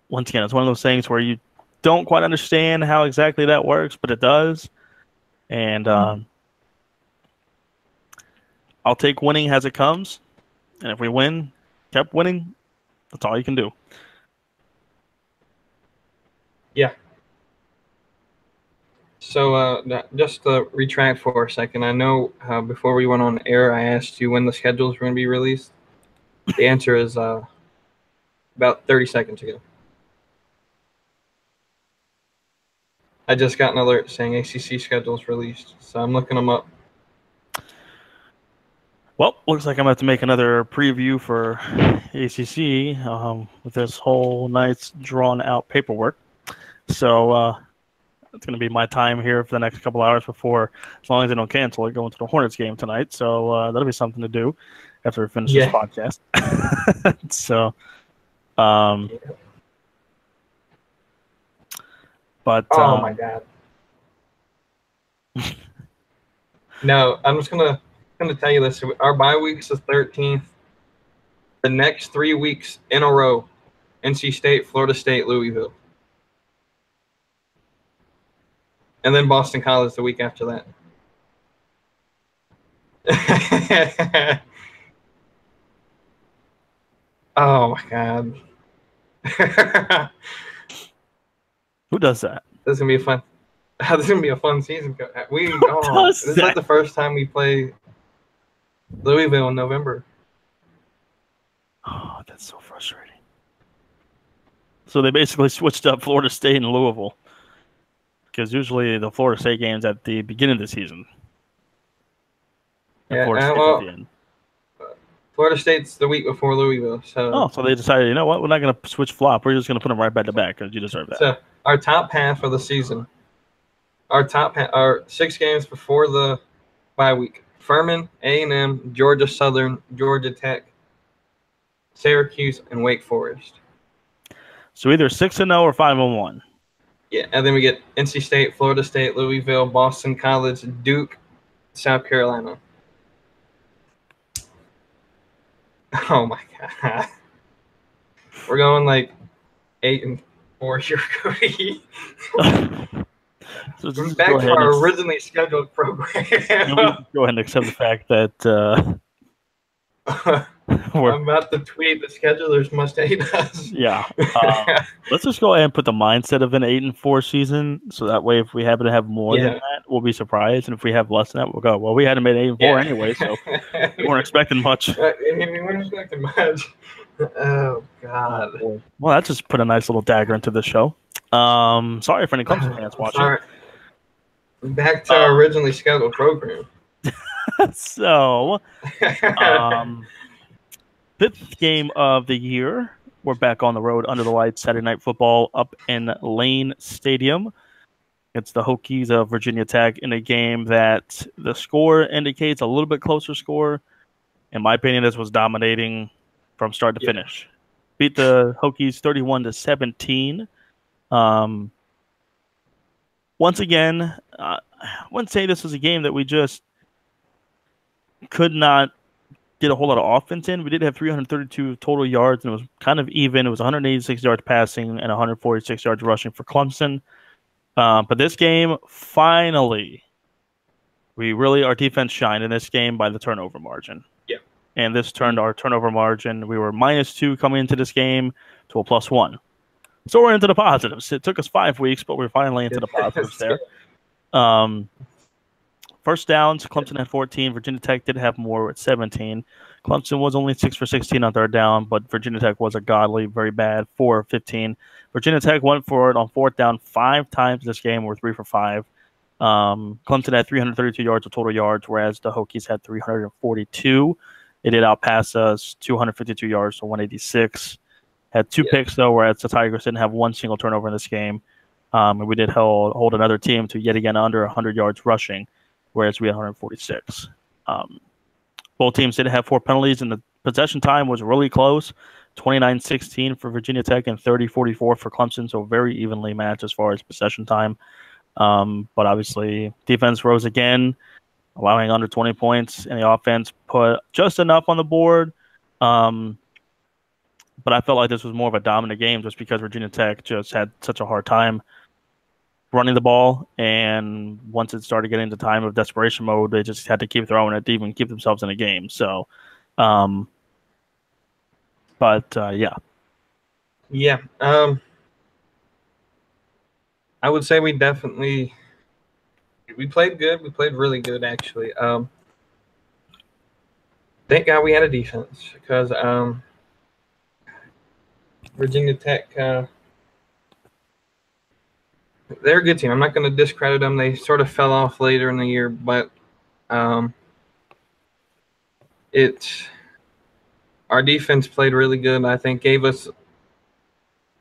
once again, it's one of those things where you don't quite understand how exactly that works, but it does. And I'll take winning as it comes. And if we win, kept winning, that's all you can do. Yeah. So just to retract for a second, I know before we went on air, I asked you when the schedules were going to be released. The answer is about 30 seconds ago. I just got an alert saying ACC schedules released, so I'm looking them up. Well, looks like I'm going to have to make another preview for ACC with this whole nice drawn-out paperwork. So it's going to be my time here for the next couple hours before, as long as they don't cancel it, going to the Hornets game tonight. So that'll be something to do after we finish this podcast. So, but oh my God. No, I'm just gonna tell you this. Our bye week's the 13th. The next 3 weeks in a row, NC State, Florida State, Louisville. And then Boston College the week after that. Oh my God. Who does that? This is gonna be fun. This is gonna be a fun season. This is like the first time we play Louisville in November. Oh, that's so frustrating. So they basically switched up Florida State and Louisville. Because usually the Florida State game's at the beginning of the season. And Florida State's at the end. Florida State's the week before Louisville. So they decided, you know what, we're not going to switch flop. We're just going to put them right back to back because you deserve that. So our top half of the season, our 6 games before the bye week: Furman, A&M, Georgia Southern, Georgia Tech, Syracuse, and Wake Forest. So either 6-0 or 5-1. Yeah, and then we get NC State, Florida State, Louisville, Boston College, Duke, South Carolina. Oh my God. We're going like 8 for your Cody. So just Back go to ahead our and originally scheduled program. we go ahead and accept the fact that we're I'm about to tweet the schedulers must hate us. yeah. Let's just go ahead and put the mindset of an 8-4 season, so that way, if we happen to have more than Yeah. that, we'll be surprised, and if we have less than that, we'll go. Well, we hadn't made 8-4 anyway, so we weren't expecting much. We weren't expecting much. Oh God. Well, that just put a nice little dagger into the show. Sorry for any Clemson fans watching. Sorry. Back to our originally scheduled program. So, fifth game of the year. We're back on the road under the lights, Saturday Night Football up in Lane Stadium. It's the Hokies of Virginia Tech in a game that the score indicates a little bit closer score. In my opinion, this was dominating from start to finish. Beat the Hokies 31-17. Once again, I wouldn't say this was a game that we just could not get a whole lot of offense in. We did have 332 total yards, and it was kind of even. It was 186 yards passing and 146 yards rushing for Clemson. But this game, finally, our defense shined in this game by the turnover margin. Yeah. And this turned our turnover margin. We were -2 coming into this game to a +1. So we're into the positives. It took us 5 weeks, but we're finally into the positives there. First downs, Clemson had 14. Virginia Tech did have more at 17. Clemson was only 6 for 16 on third down, but Virginia Tech was a godly, very bad 4 of 15. Virginia Tech went for it on fourth down 5 times this game. We're 3 for 5. Clemson had 332 yards of total yards, whereas the Hokies had 342. They did outpass us 252 yards to 186. Had 2 picks, though, whereas the Tigers didn't have one single turnover in this game. And we did hold another team to yet again under 100 yards rushing, whereas we had 146. Both teams did have 4 penalties, and the possession time was really close, 29-16 for Virginia Tech and 30-44 for Clemson, so very evenly matched as far as possession time. But obviously, defense rose again, allowing under 20 points, and the offense put just enough on the board. But I felt like this was more of a dominant game just because Virginia Tech just had such a hard time running the ball, and once it started getting into time of desperation mode, they just had to keep throwing it to even keep themselves in a game. So, yeah. Yeah. I would say we played good. We played really good, actually. Thank God we had a defense because Virginia Tech, they're a good team. I'm not going to discredit them. They sort of fell off later in the year, but our defense played really good. I think gave us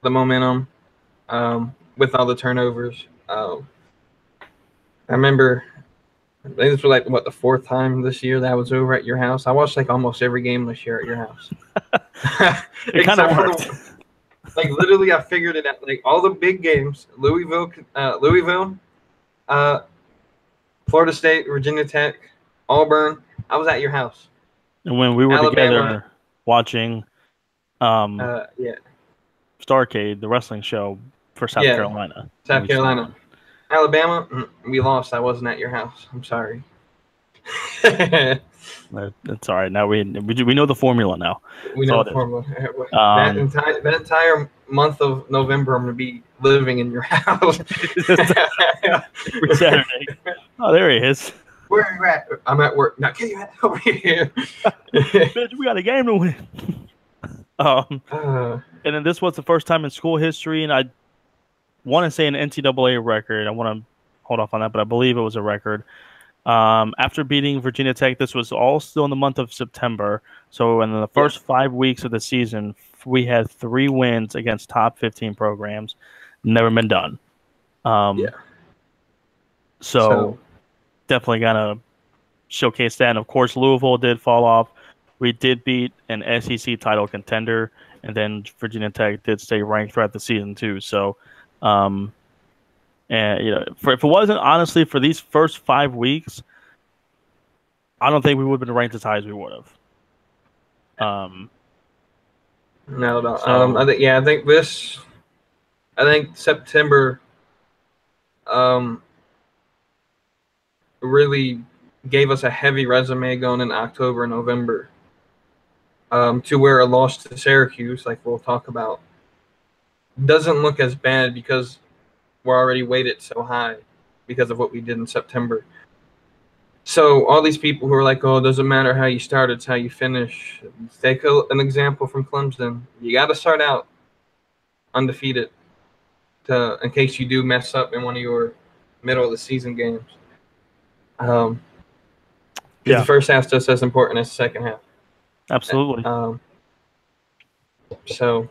the momentum with all the turnovers. I remember I think this was like the 4th time this year that I was over at your house. I watched like almost every game this year at your house. It kind of worked. Like literally, I figured it out. Like all the big games, Louisville, Florida State, Virginia Tech, Auburn. I was at your house. And when we were together watching, Starcade, the wrestling show for South Carolina. South Carolina, Alabama. We lost. I wasn't at your house. I'm sorry. That's all right. Now we know the formula now. We know the formula. That entire month of November, I'm going to be living in your house. Every Saturday. Oh, there he is. Where are you at? I'm at work. Now, get you over here. Bitch, we got a game to win. And then this was the first time in school history, and I want to say an NCAA record. I want to hold off on that, but I believe it was a record. After beating Virginia Tech, this was all still in the month of September. So in the first 5 weeks of the season, we had 3 wins against top 15 programs. Never been done. So definitely gonna showcase that. And of course, Louisville did fall off. We did beat an SEC title contender, and then Virginia Tech did stay ranked throughout the season too. So, and if it wasn't honestly for these first 5 weeks, I don't think we would have been ranked as high as we would have. No. I think this. I think September really gave us a heavy resume going in October and November, to where a loss to Syracuse, like we'll talk about, doesn't look as bad because we're already weighted so high because of what we did in September. So all these people who are like, oh, it doesn't matter how you start, it's how you finish. Take an example from Clemson. You got to start out undefeated in case you do mess up in one of your middle of the season games. Because the first half's just as important as the second half. Absolutely. So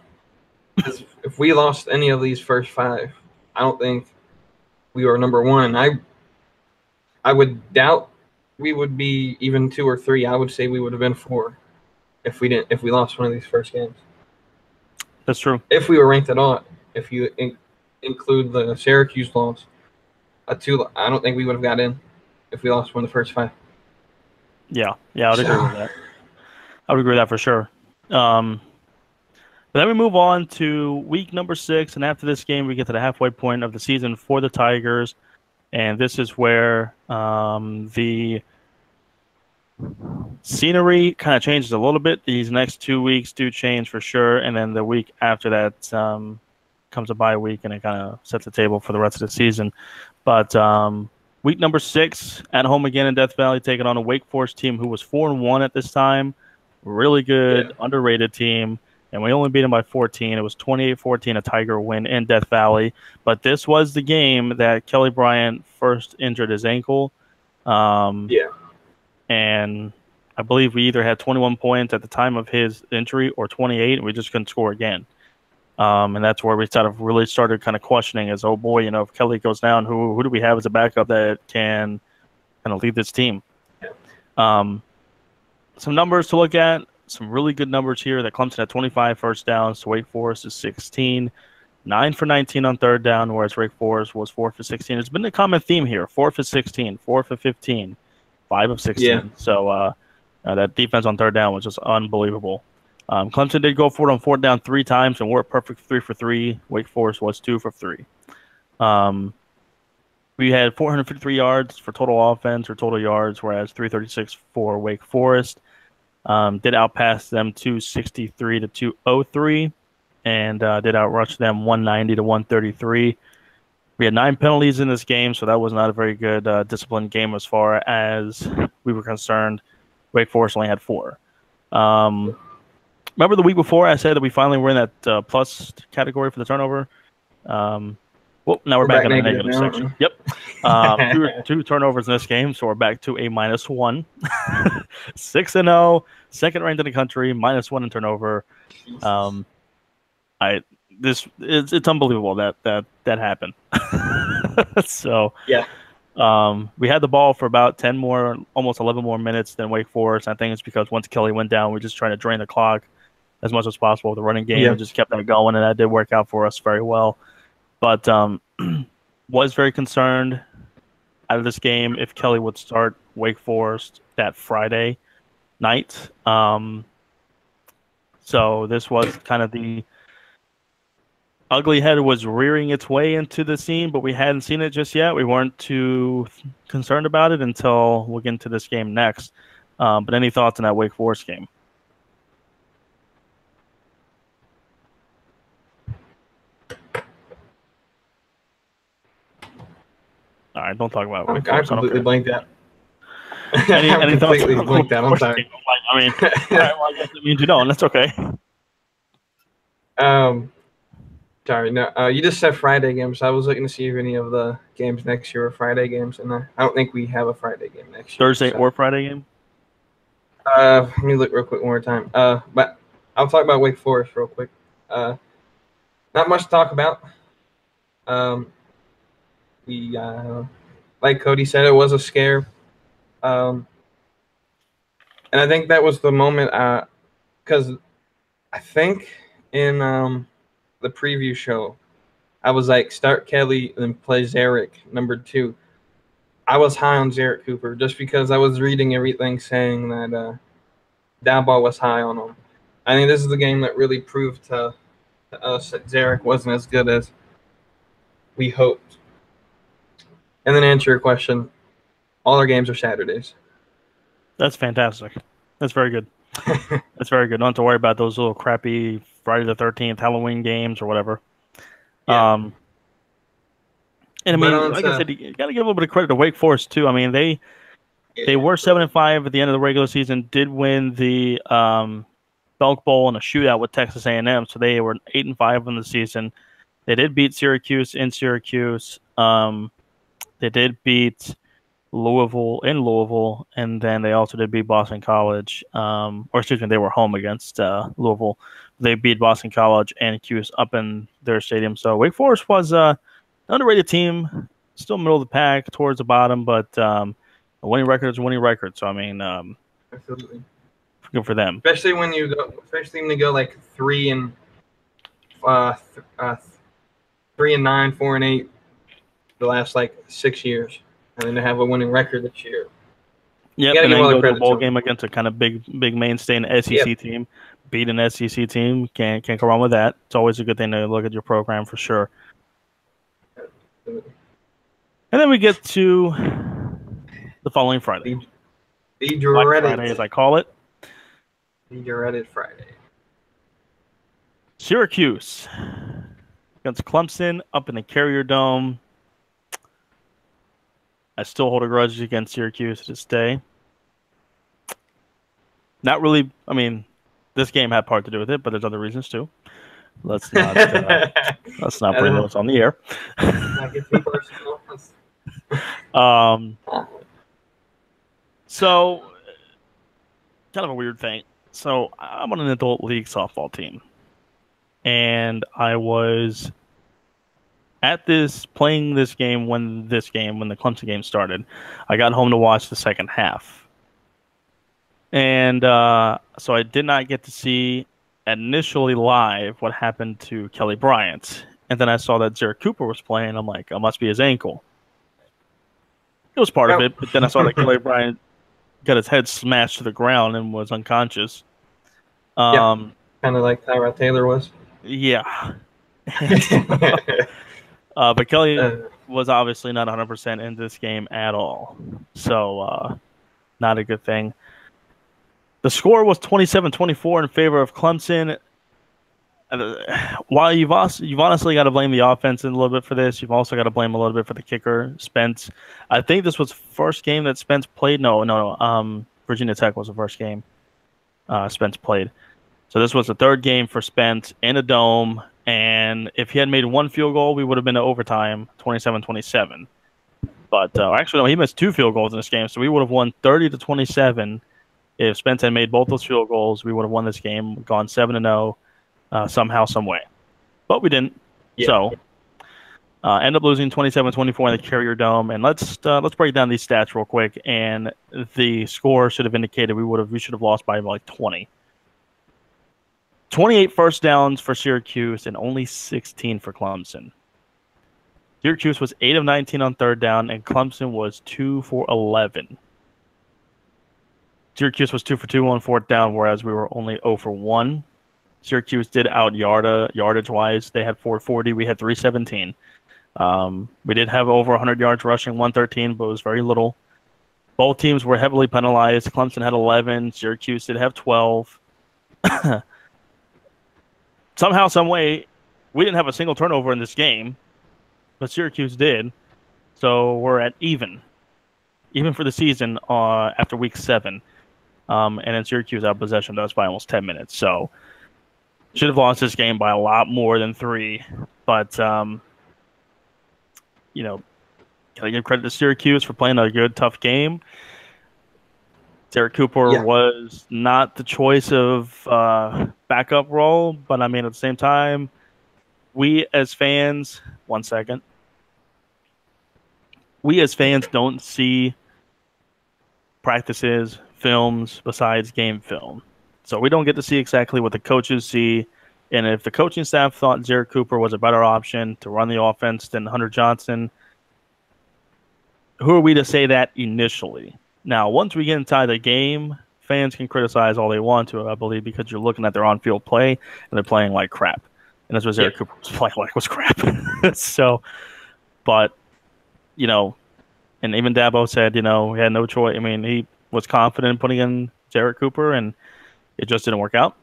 if we lost any of these first 5, I don't think we were number 1. I would doubt we would be even 2 or 3. I would say we would have been 4 if we lost one of these first games. That's true. If we were ranked at all, if you include the Syracuse loss, I don't think we would have got in if we lost one of the first 5. Yeah, I would agree with that. I would agree with that for sure. But then we move on to week number 6, and after this game, we get to the halfway point of the season for the Tigers, and this is where the scenery kind of changes a little bit. These next 2 weeks do change for sure, and then the week after that comes a bye week, and it kind of sets the table for the rest of the season. But week number 6, at home again in Death Valley, taking on a Wake Forest team who was 4-1 at this time. Really good, underrated team. And we only beat them by 14. It was 28-14, a Tiger win in Death Valley. But this was the game that Kelly Bryant first injured his ankle. And I believe we either had 21 points at the time of his injury or 28, and we just couldn't score again. And that's where we really started kind of questioning as, oh boy, if Kelly goes down, who do we have as a backup that can kind of lead this team? Some numbers to look at. Some really good numbers here that Clemson had 25 first downs to Wake Forest is 16, 9 for 19 on third down, whereas Wake Forest was 4 for 16. There's been a common theme here: 4 for 16, 4 for 15, 5 of 16. Yeah. So that defense on third down was just unbelievable. Clemson did go for it on fourth down 3 times and were perfect 3 for 3. Wake Forest was 2 for 3. We had 453 yards for total offense or total yards, whereas 336 for Wake Forest. Did outpass them 263 to 203, and did outrush them 190 to 133. We had 9 penalties in this game, so that was not a very good disciplined game as far as we were concerned. Wake Forest only had 4. Remember the week before I said that we finally were in that plus category for the turnover? Well, now we're back in the negative section. Yep. Two turnovers in this game, so we're back to a -1. 6-0, second ranked in the country, -1 in turnover. It's unbelievable that happened. So we had the ball for about 10 more, almost 11 more minutes than Wake Forest. I think it's because once Kelly went down, we just trying to drain the clock as much as possible with the running game and just kept that going, and that did work out for us very well. But was very concerned out of this game if Kelly would start Wake Forest that Friday night. So this was kind of the ugly head was rearing its way into the scene, but we hadn't seen it just yet. We weren't too concerned about it until we'll get into this game next. But any thoughts on that Wake Forest game? All right, don't talk about Wake Forest. I completely blanked out. Any thoughts? Completely blanked out. I'm sorry. I mean, all right, well, I guess it means you don't. That's okay. Sorry, no. You just said Friday games. So I was looking to see if any of the games next year are Friday games, and I don't think we have a Friday game next year. Thursday or Friday game? Let me look real quick one more time. But I'll talk about Wake Forest real quick. Not much to talk about. Like Cody said, it was a scare. And I think that was the moment, because I think in the preview show, I was like, start Kelly and then play Zarek, number 2. I was high on Zarek Cooper just because I was reading everything saying that Dowball was high on him. I think this is the game that really proved to us that Zarek wasn't as good as we hoped. And then answer your question, all our games are Saturdays. That's fantastic. That's very good. That's very good. Not to worry about those little crappy Friday the 13th Halloween games or whatever. Yeah. And I mean, like I said, you got to give a little bit of credit to Wake Forest too. I mean, they were 7-5 at the end of the regular season. Did win the Belk Bowl in a shootout with Texas A&M, so they were 8-5 in the season. They did beat Syracuse in Syracuse. They did beat Louisville in Louisville, and then they also did beat Boston College. Or excuse me, they were home against Louisville. They beat Boston College and Cuse up in their stadium. So Wake Forest was an underrated team, still middle of the pack, towards the bottom, but a winning record is a winning record. So I mean, absolutely good for them. Especially when they go like 3-9, 4-8, the last like 6 years, and then to have a winning record this year. Yep, and then go to a bowl game against a kind of big mainstay in the SEC team. Beat an SEC team, can't go wrong with that. It's always a good thing to look at your program for sure. Absolutely. And then we get to the following Friday. The dreaded Friday, as I call it. The dreaded Friday. Syracuse against Clemson up in the Carrier Dome. I still hold a grudge against Syracuse to this day. Not really. I mean, this game had part to do with it, but there's other reasons too. Let's not bring those on the air. So, kind of a weird thing. So, I'm on an adult league softball team, and I was at playing this game when the Clemson game started. I got home to watch the second half, and so I did not get to see initially live what happened to Kelly Bryant, and then I saw that Jared Cooper was playing. I'm like, it must be his ankle. It was part of it, but then I saw that Kelly Bryant got his head smashed to the ground and was unconscious. Kind of like Tyrod Taylor was. Yeah. But Kelly was obviously not 100% in this game at all. So, not a good thing. The score was 27-24 in favor of Clemson. While you've honestly got to blame the offense a little bit for this, you've also got to blame a little bit for the kicker, Spence. I think this was the first game that Spence played. No. Virginia Tech was the first game Spence played. So this was the third game for Spence in a dome, and if he had made one field goal, we would have been to overtime, 27-27. But actually, no, he missed 2 field goals in this game, so we would have won 30-27. If Spence had made both those field goals, we would have won this game, gone 7-0 somehow, some way. But we didn't. Yeah. So end up losing 27-24 in the Carrier Dome. And let's break down these stats real quick. And the score should have indicated we should have lost by like 20. 28 first downs for Syracuse and only 16 for Clemson. Syracuse was 8 of 19 on third down, and Clemson was 2 for 11. Syracuse was 2 for 2 on fourth down, whereas we were only 0 for 1. Syracuse did out yardage-wise. They had 440. We had 317. We did have over 100 yards rushing, 113, but it was very little. Both teams were heavily penalized. Clemson had 11. Syracuse did have 12. Somehow, some way, we didn't have a single turnover in this game, but Syracuse did. So we're at even for the season after week 7. And then Syracuse out possession us by almost 10 minutes. So should have lost this game by a lot more than 3. But, gotta give credit to Syracuse for playing a good, tough game. Derek Cooper was not the choice of backup role, but I mean, at the same time, we as fans, don't see practices, films besides game film. So we don't get to see exactly what the coaches see. And if the coaching staff thought Jared Cooper was a better option to run the offense than Hunter Johnson, who are we to say that initially? Now, once we get inside the game, fans can criticize all they want to, I believe, because you're looking at their on-field play, and they're playing like crap. And that's what Jared Cooper was playing like was crap. So, but and even Dabo said, he had no choice. I mean, he was confident in putting in Jarrett Cooper, and it just didn't work out.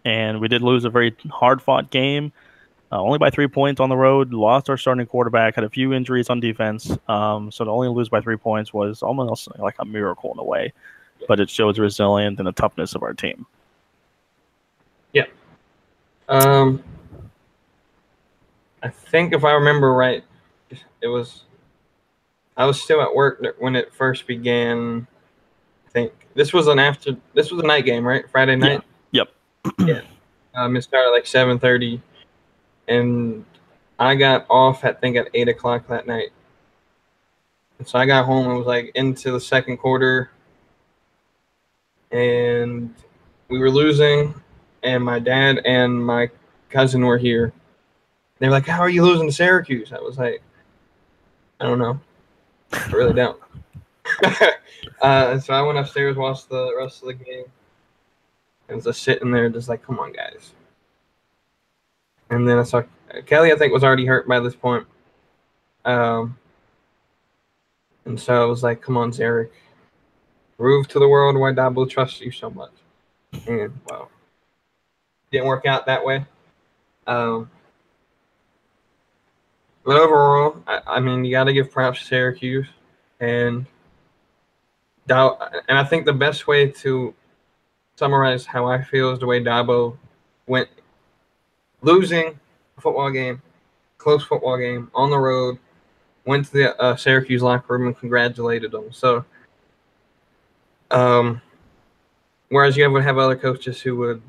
And we did lose a very hard-fought game, only by 3 points on the road. Lost our starting quarterback, had a few injuries on defense. So to only lose by 3 points was almost like a miracle in a way. But it shows the resilience and the toughness of our team. Yeah. I think if I remember right, I was still at work when it first began. I think this was a night game, right? Friday night. Yeah. Yep. Yeah. It started like 7:30, and I got off at 8 o'clock that night. And so I got home and was like into the second quarter, and we were losing, and my dad and my cousin were here. They were like, "How are you losing to Syracuse?" I was like, "I don't know. I really don't." So I went upstairs, watched the rest of the game, and was just sitting there, just like, "Come on, guys." And then I saw Kelly. I think was already hurt by this point, and so I was like, "Come on, Zarek, prove to the world why Dabo trusts you so much." And wow, didn't work out that way. But overall, I mean, you got to give props to Syracuse, and I think the best way to summarize how I feel is the way Dabo went, losing a football game, close football game on the road, went to the Syracuse locker room and congratulated them. So, whereas you would have other coaches who would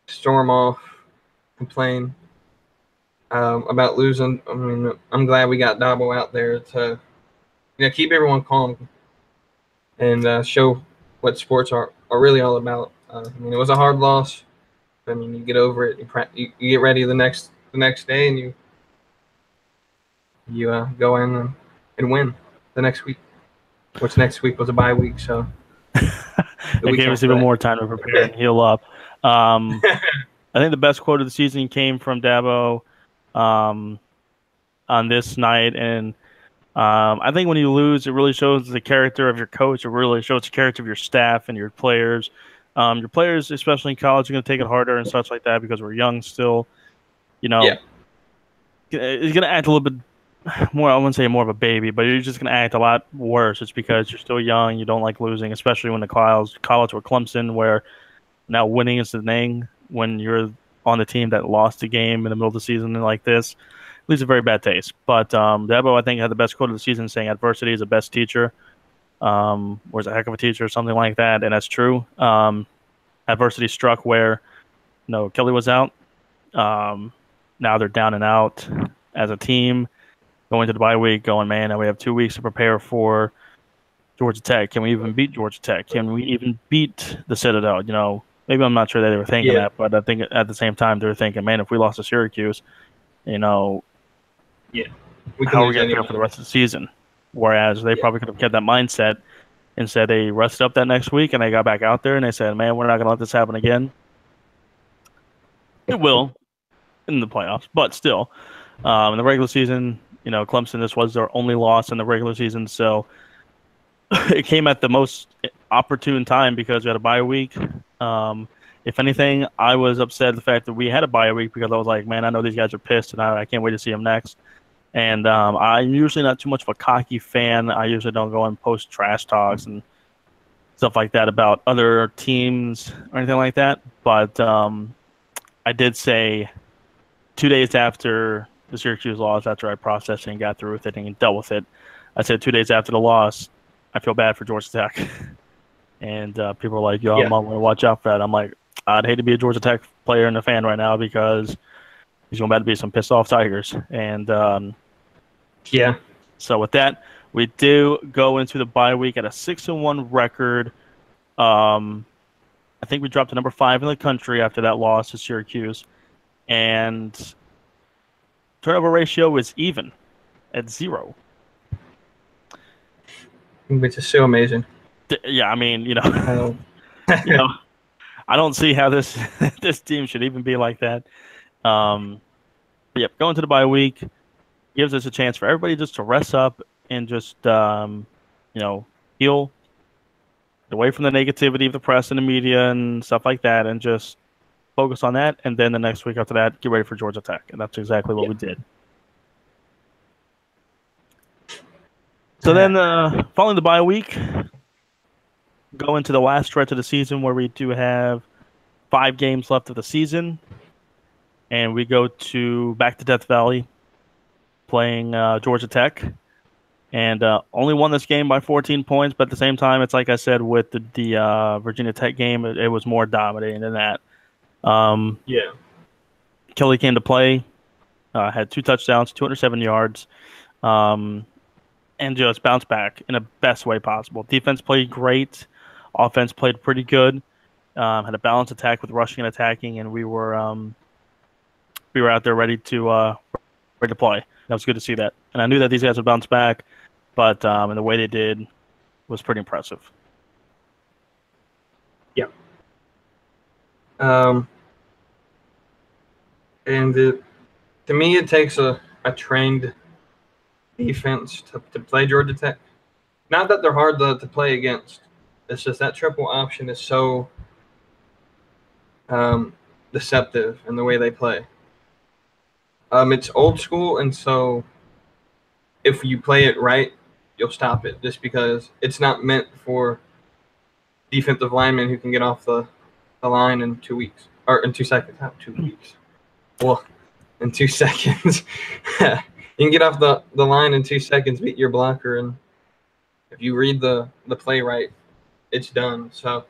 storm off, complain about losing. I mean, I'm glad we got Dabo out there to keep everyone calm and show what sports are really all about. I mean, it was a hard loss. I mean, you get over it. You get ready the next day, and you go in and win the next week, which next week was a bye week. So it gave us even more time to prepare and heal up. I think the best quote of the season came from Dabo on this night, and I think when you lose, it really shows the character of your coach. It really shows the character of your staff and your players. Your players, especially in college, are going to take it harder and such like that because we're young still. It's going to act a little bit more. I wouldn't say more of a baby, but you're just going to act a lot worse. It's because you're still young. You don't like losing, especially when the college or Clemson, where now winning is the thing. When you're on the team that lost the game in the middle of the season like this, leaves a very bad taste. But Dabo, I think, had the best quote of the season, saying adversity is the best teacher, or is a heck of a teacher, or something like that, and that's true. Adversity struck where Kelly was out. Now they're down and out as a team, going to the bye week, going, man, now we have 2 weeks to prepare for Georgia Tech. Can we even beat Georgia Tech? Can we even beat the Citadel? Maybe I'm not sure they were thinking that, but I think at the same time they were thinking, man, if we lost to Syracuse, how are we going to feel for the rest of the season? Whereas they probably could have kept that mindset. Instead, they rested up that next week and they got back out there and they said, man, we're not going to let this happen again. It will in the playoffs, but still, in the regular season, Clemson, this was their only loss in the regular season. So it came at the most opportune time because we had a bye week. If anything, I was upset at the fact that we had a bye week because I was like, man, I know these guys are pissed and I can't wait to see them next. And I'm usually not too much of a cocky fan. I usually don't go and post trash talks and stuff like that about other teams or anything like that. But I did say 2 days after the Syracuse loss, after I processed it and got through with it and dealt with it, I said 2 days after the loss, I feel bad for Georgia Tech. And people are like, yo, I'm going to watch out for that. I'm like, I'd hate to be a Georgia Tech player and a fan right now because he's going to be some pissed off Tigers. And so with that, we do go into the bye week at a 6-1 record. I think we dropped to number 5 in the country after that loss to Syracuse. And turnover ratio is even at 0. Which is so amazing. Yeah, I mean, I don't see how this team should even be like that. But yeah, going to the bye week, gives us a chance for everybody just to rest up and just, heal away from the negativity of the press and the media and stuff like that, and just focus on that. And then the next week after that, get ready for Georgia Tech. And that's exactly what we did. So then, following the bye week, go into the last stretch of the season where we do have 5 games left of the season. And we go back to Death Valley, playing Georgia Tech. And only won this game by 14 points, but at the same time, it's like I said with the Virginia Tech game, it was more dominating than that. Kelly came to play, had 2 touchdowns, 207 yards, and just bounced back in the best way possible. Defense played great. Offense played pretty good. Had a balanced attack with rushing and attacking, and we were out there ready to play. That was good to see that. And I knew that these guys would bounce back, but and the way they did was pretty impressive. Yeah. And to me, it takes a trained defense to play Georgia Tech. Not that they're hard to play against. It's just that triple option is so deceptive in the way they play. It's old school, and so if you play it right, you'll stop it, just because it's not meant for defensive linemen who can get off the line in 2 weeks. Or in 2 seconds. Not 2 weeks. Well, in 2 seconds. You can get off the line in 2 seconds, beat your blocker, and if you read the play right, it's done. So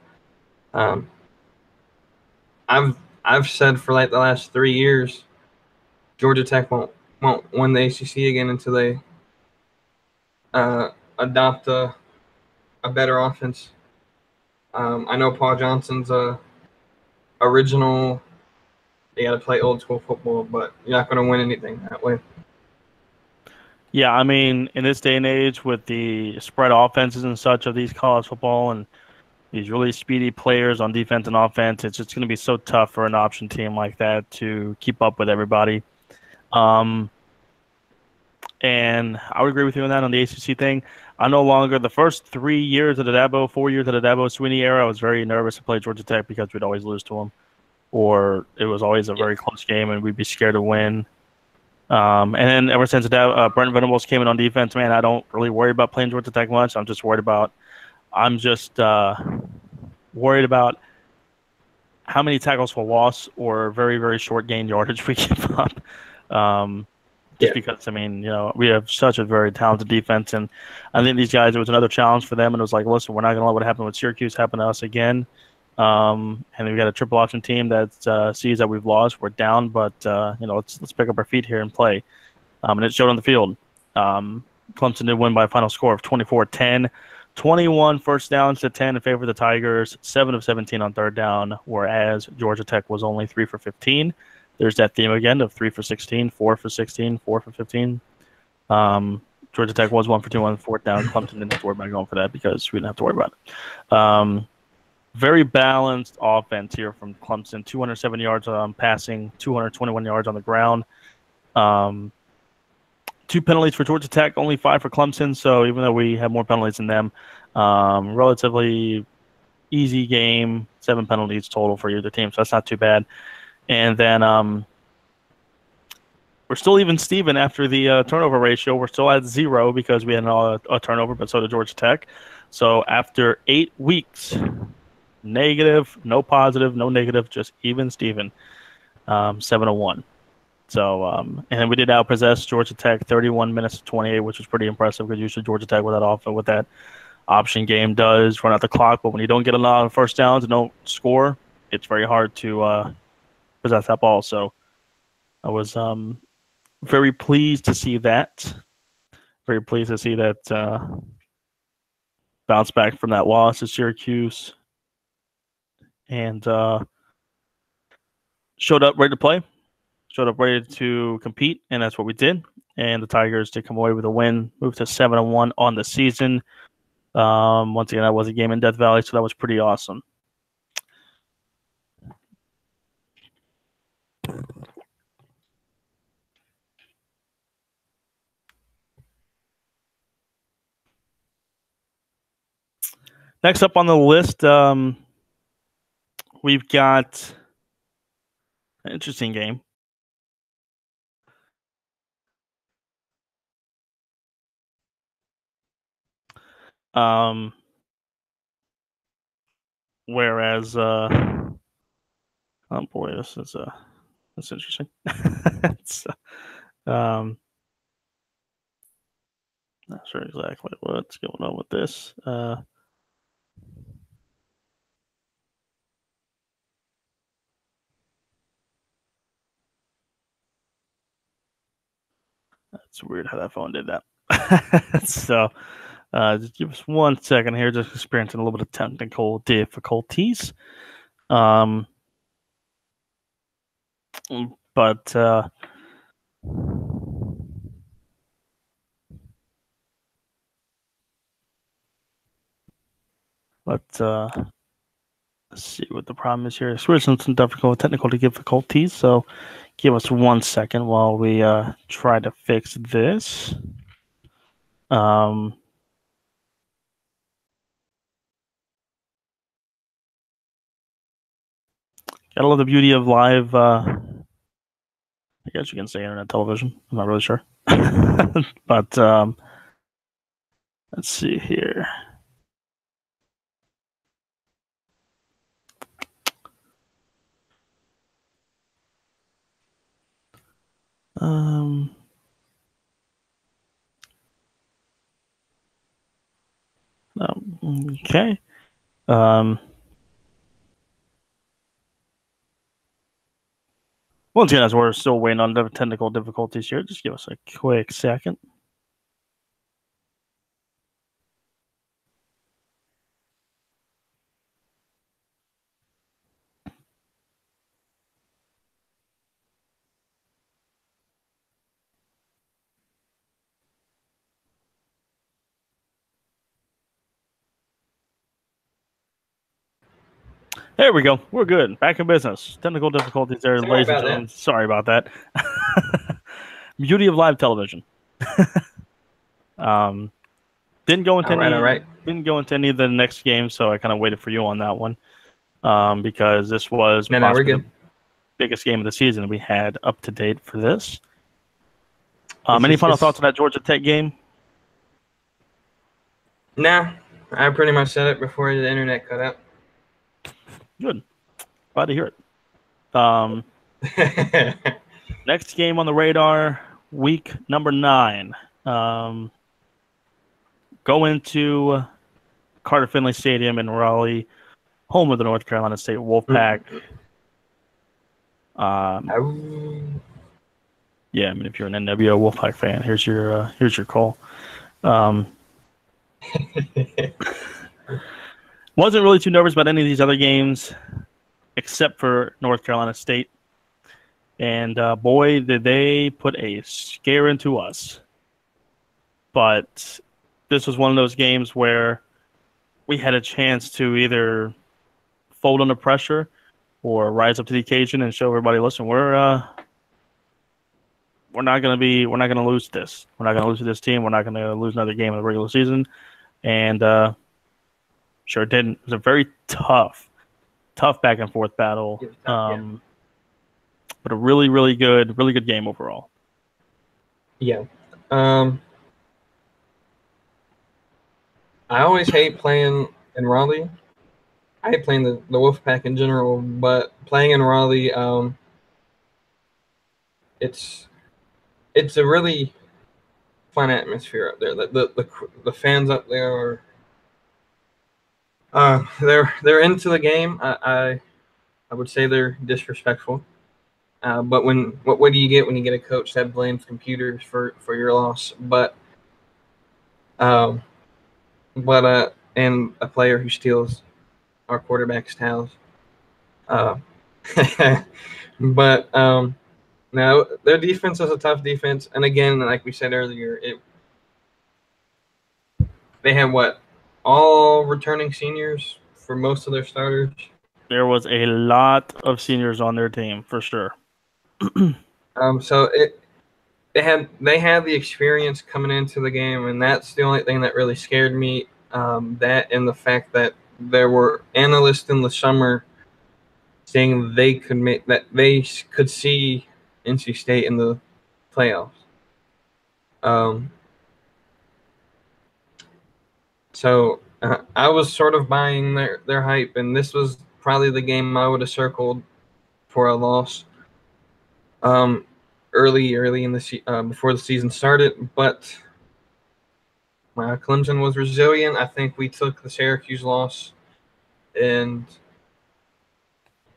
I've said for like the last 3 years, Georgia Tech won't win the ACC again until they adopt a better offense. I know Paul Johnson's original. You got to play old school football, but you're not going to win anything that way. Yeah, I mean, in this day and age with the spread offenses and such of these college football and these really speedy players on defense and offense, it's just going to be so tough for an option team like that to keep up with everybody. And I would agree with you on that on the ACC thing. I no longer, the first 4 years of the Dabo Swinney era, I was very nervous to play Georgia Tech because we'd always lose to them, or it was always a very close game and we'd be scared to win. And then ever since Brent Venables came in on defense, man, I don't really worry about playing Georgia Tech much. I'm just worried about how many tackles for loss or very, very short gain yardage we give up. Because, I mean, we have such a very talented defense, and I think these guys, it was another challenge for them, and it was like, listen, we're not going to let what happened with Syracuse happen to us again. And we got a triple option team that sees that we've lost, we're down, but let's pick up our feet here and play. And it showed on the field. Clemson did win by a final score of 24-10, 21 first downs to 10 in favor of the Tigers, 7 of 17 on third down, whereas Georgia Tech was only 3 for 15. There's that theme again of 3 for 16, 4 for 16, 4 for 15. Georgia Tech was 1 for 2 on fourth down. Clemson didn't have to worry about going for that because we didn't have to worry about it. Very balanced offense here from Clemson. 207 yards passing, 221 yards on the ground. 2 penalties for Georgia Tech, only 5 for Clemson. So even though we have more penalties than them, relatively easy game. 7 penalties total for either team, so that's not too bad. And then we're still even Steven after the turnover ratio. We're still at 0 because we had a turnover, but so did Georgia Tech. So after 8 weeks, negative, no positive, no negative, just even Steven, 7-1. So, and then we did outpossess Georgia Tech 31 minutes to 28, which was pretty impressive because usually Georgia Tech with that option game does run out the clock. But when you don't get a lot of first downs and don't score, it's very hard to possess that ball. So I was very pleased to see that. Very pleased to see that bounce back from that loss to Syracuse. And showed up ready to play. Showed up ready to compete, and that's what we did. And the Tigers did come away with a win, moved to 7-1 on the season. Once again, that was a game in Death Valley, so that was pretty awesome. Next up on the list, we've got an interesting game. Whereas, oh boy, that's interesting. It's, not sure exactly what's going on with this. That's weird how that phone did that. So, just give us 1 second here. Just experiencing a little bit of technical difficulties. But let's see what the problem is here. Experiencing some technical difficulties. So, give us 1 second while we try to fix this. Gotta love the beauty of live. I guess you can say internet television. I'm not really sure, but let's see here. Okay. Once again, as we're still waiting on the technical difficulties here, just give us a quick second. There we go. We're good. Back in business. Technical difficulties there, ladies and gentlemen. Sorry about that. Beauty of live television. Didn't go into any of the next games, so I kind of waited for you on that one. Because this was the biggest game of the season we had up to date for this. Any final thoughts on that Georgia Tech game? Nah, I pretty much said it before the internet cut out. Good. Glad to hear it. Next game on the radar, week number 9. Go into Carter Finley Stadium in Raleigh, home of the North Carolina State Wolfpack. Yeah, I mean, if you're an NWO Wolfpack fan, here's your call. Wasn't really too nervous about any of these other games, except for North Carolina State. And boy, did they put a scare into us. But this was one of those games where we had a chance to either fold under pressure or rise up to the occasion and show everybody, listen, we're not going to lose this. We're not going to lose to this team. We're not going to lose another game in the regular season. And sure didn't. It was a very tough back and forth battle. But a really, really good game overall. Yeah. I always hate playing in Raleigh. I hate playing the Wolfpack in general, but playing in Raleigh, it's a really fun atmosphere up there. The fans up there are they're into the game. I would say they're disrespectful. But what do you get when you get a coach that blames computers for your loss? And a player who steals our quarterback's towels. No, their defense is a tough defense, and again, like we said earlier, they had all returning seniors for most of their starters. There was a lot of seniors on their team for sure. So they had the experience coming into the game, and that's the only thing that really scared me. That and the fact that there were analysts in the summer saying they could see NC State in the playoffs. So I was sort of buying their hype, and this was probably the game I would have circled for a loss. Early in the before the season started, but Clemson was resilient. I think we took the Syracuse loss and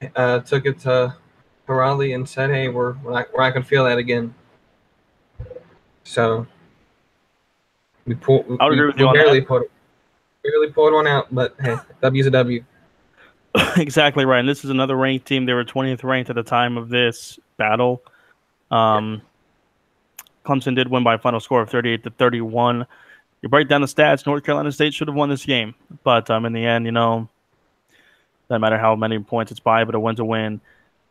took it to Raleigh and said, "Hey, we're not going to feel that again." So we pulled. I would agree with you on barely that. barely pulled one out, but hey, W's a W. Exactly right. And this is another ranked team. They were 20th ranked at the time of this battle. Clemson did win by a final score of 38-31. You break down the stats, North Carolina State should have won this game. But in the end, doesn't matter how many points it's by, but a win's a win.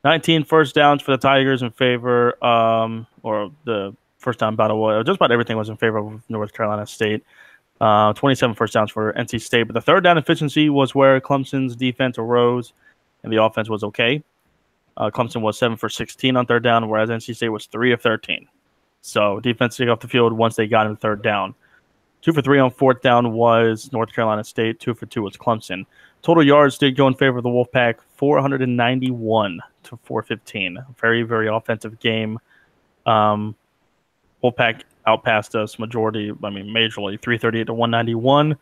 19 first downs for the Tigers in favor, or the first down battle was just about everything was in favor of North Carolina State. 27 first downs for NC State, but the third down efficiency was where Clemson's defense arose and the offense was okay. Clemson was 7 for 16 on third down, whereas NC State was 3 of 13. So defense took off the field once they got in third down. 2 for 3 on fourth down was North Carolina State. 2 for 2 was Clemson. Total yards did go in favor of the Wolfpack, 491 to 415. Very, very offensive game. Wolfpack outpassed us majorly, 338 to 191.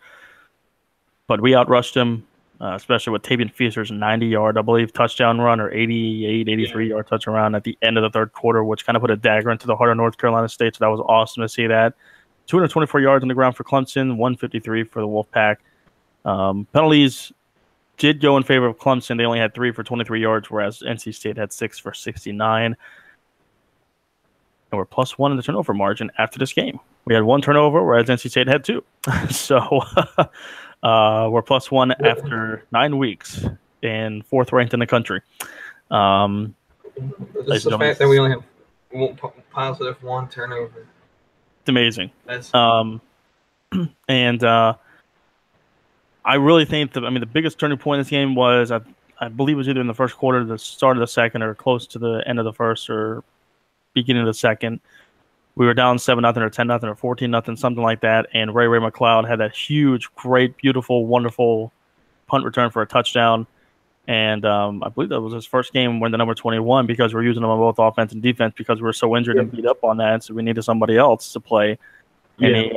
But we outrushed them, especially with Tavian Feaster's 90-yard, I believe, touchdown run or 83-yard touchdown run at the end of the third quarter, which kind of put a dagger into the heart of North Carolina State. So that was awesome to see that. 224 yards on the ground for Clemson, 153 for the Wolfpack. Penalties did go in favor of Clemson. They only had 3 for 23 yards, whereas NC State had 6 for 69. And we're +1 in the turnover margin after this game. We had 1 turnover, whereas NC State had 2. So we're +1 after 9 weeks and 4th ranked in the country. Just the fact that we only have positive 1 turnover. It's amazing. And I really think the biggest turning point in this game was I believe it was either in the first quarter, the start of the second, or close to the end of the first, or beginning of the second. We were down 7-0 or 10-0 or 14-0, something like that. And Ray McLeod had that huge, great, beautiful, wonderful punt return for a touchdown. And I believe that was his first game when the number 21, because we're using him on both offense and defense because we were so injured and beat up on that. So we needed somebody else to play. And he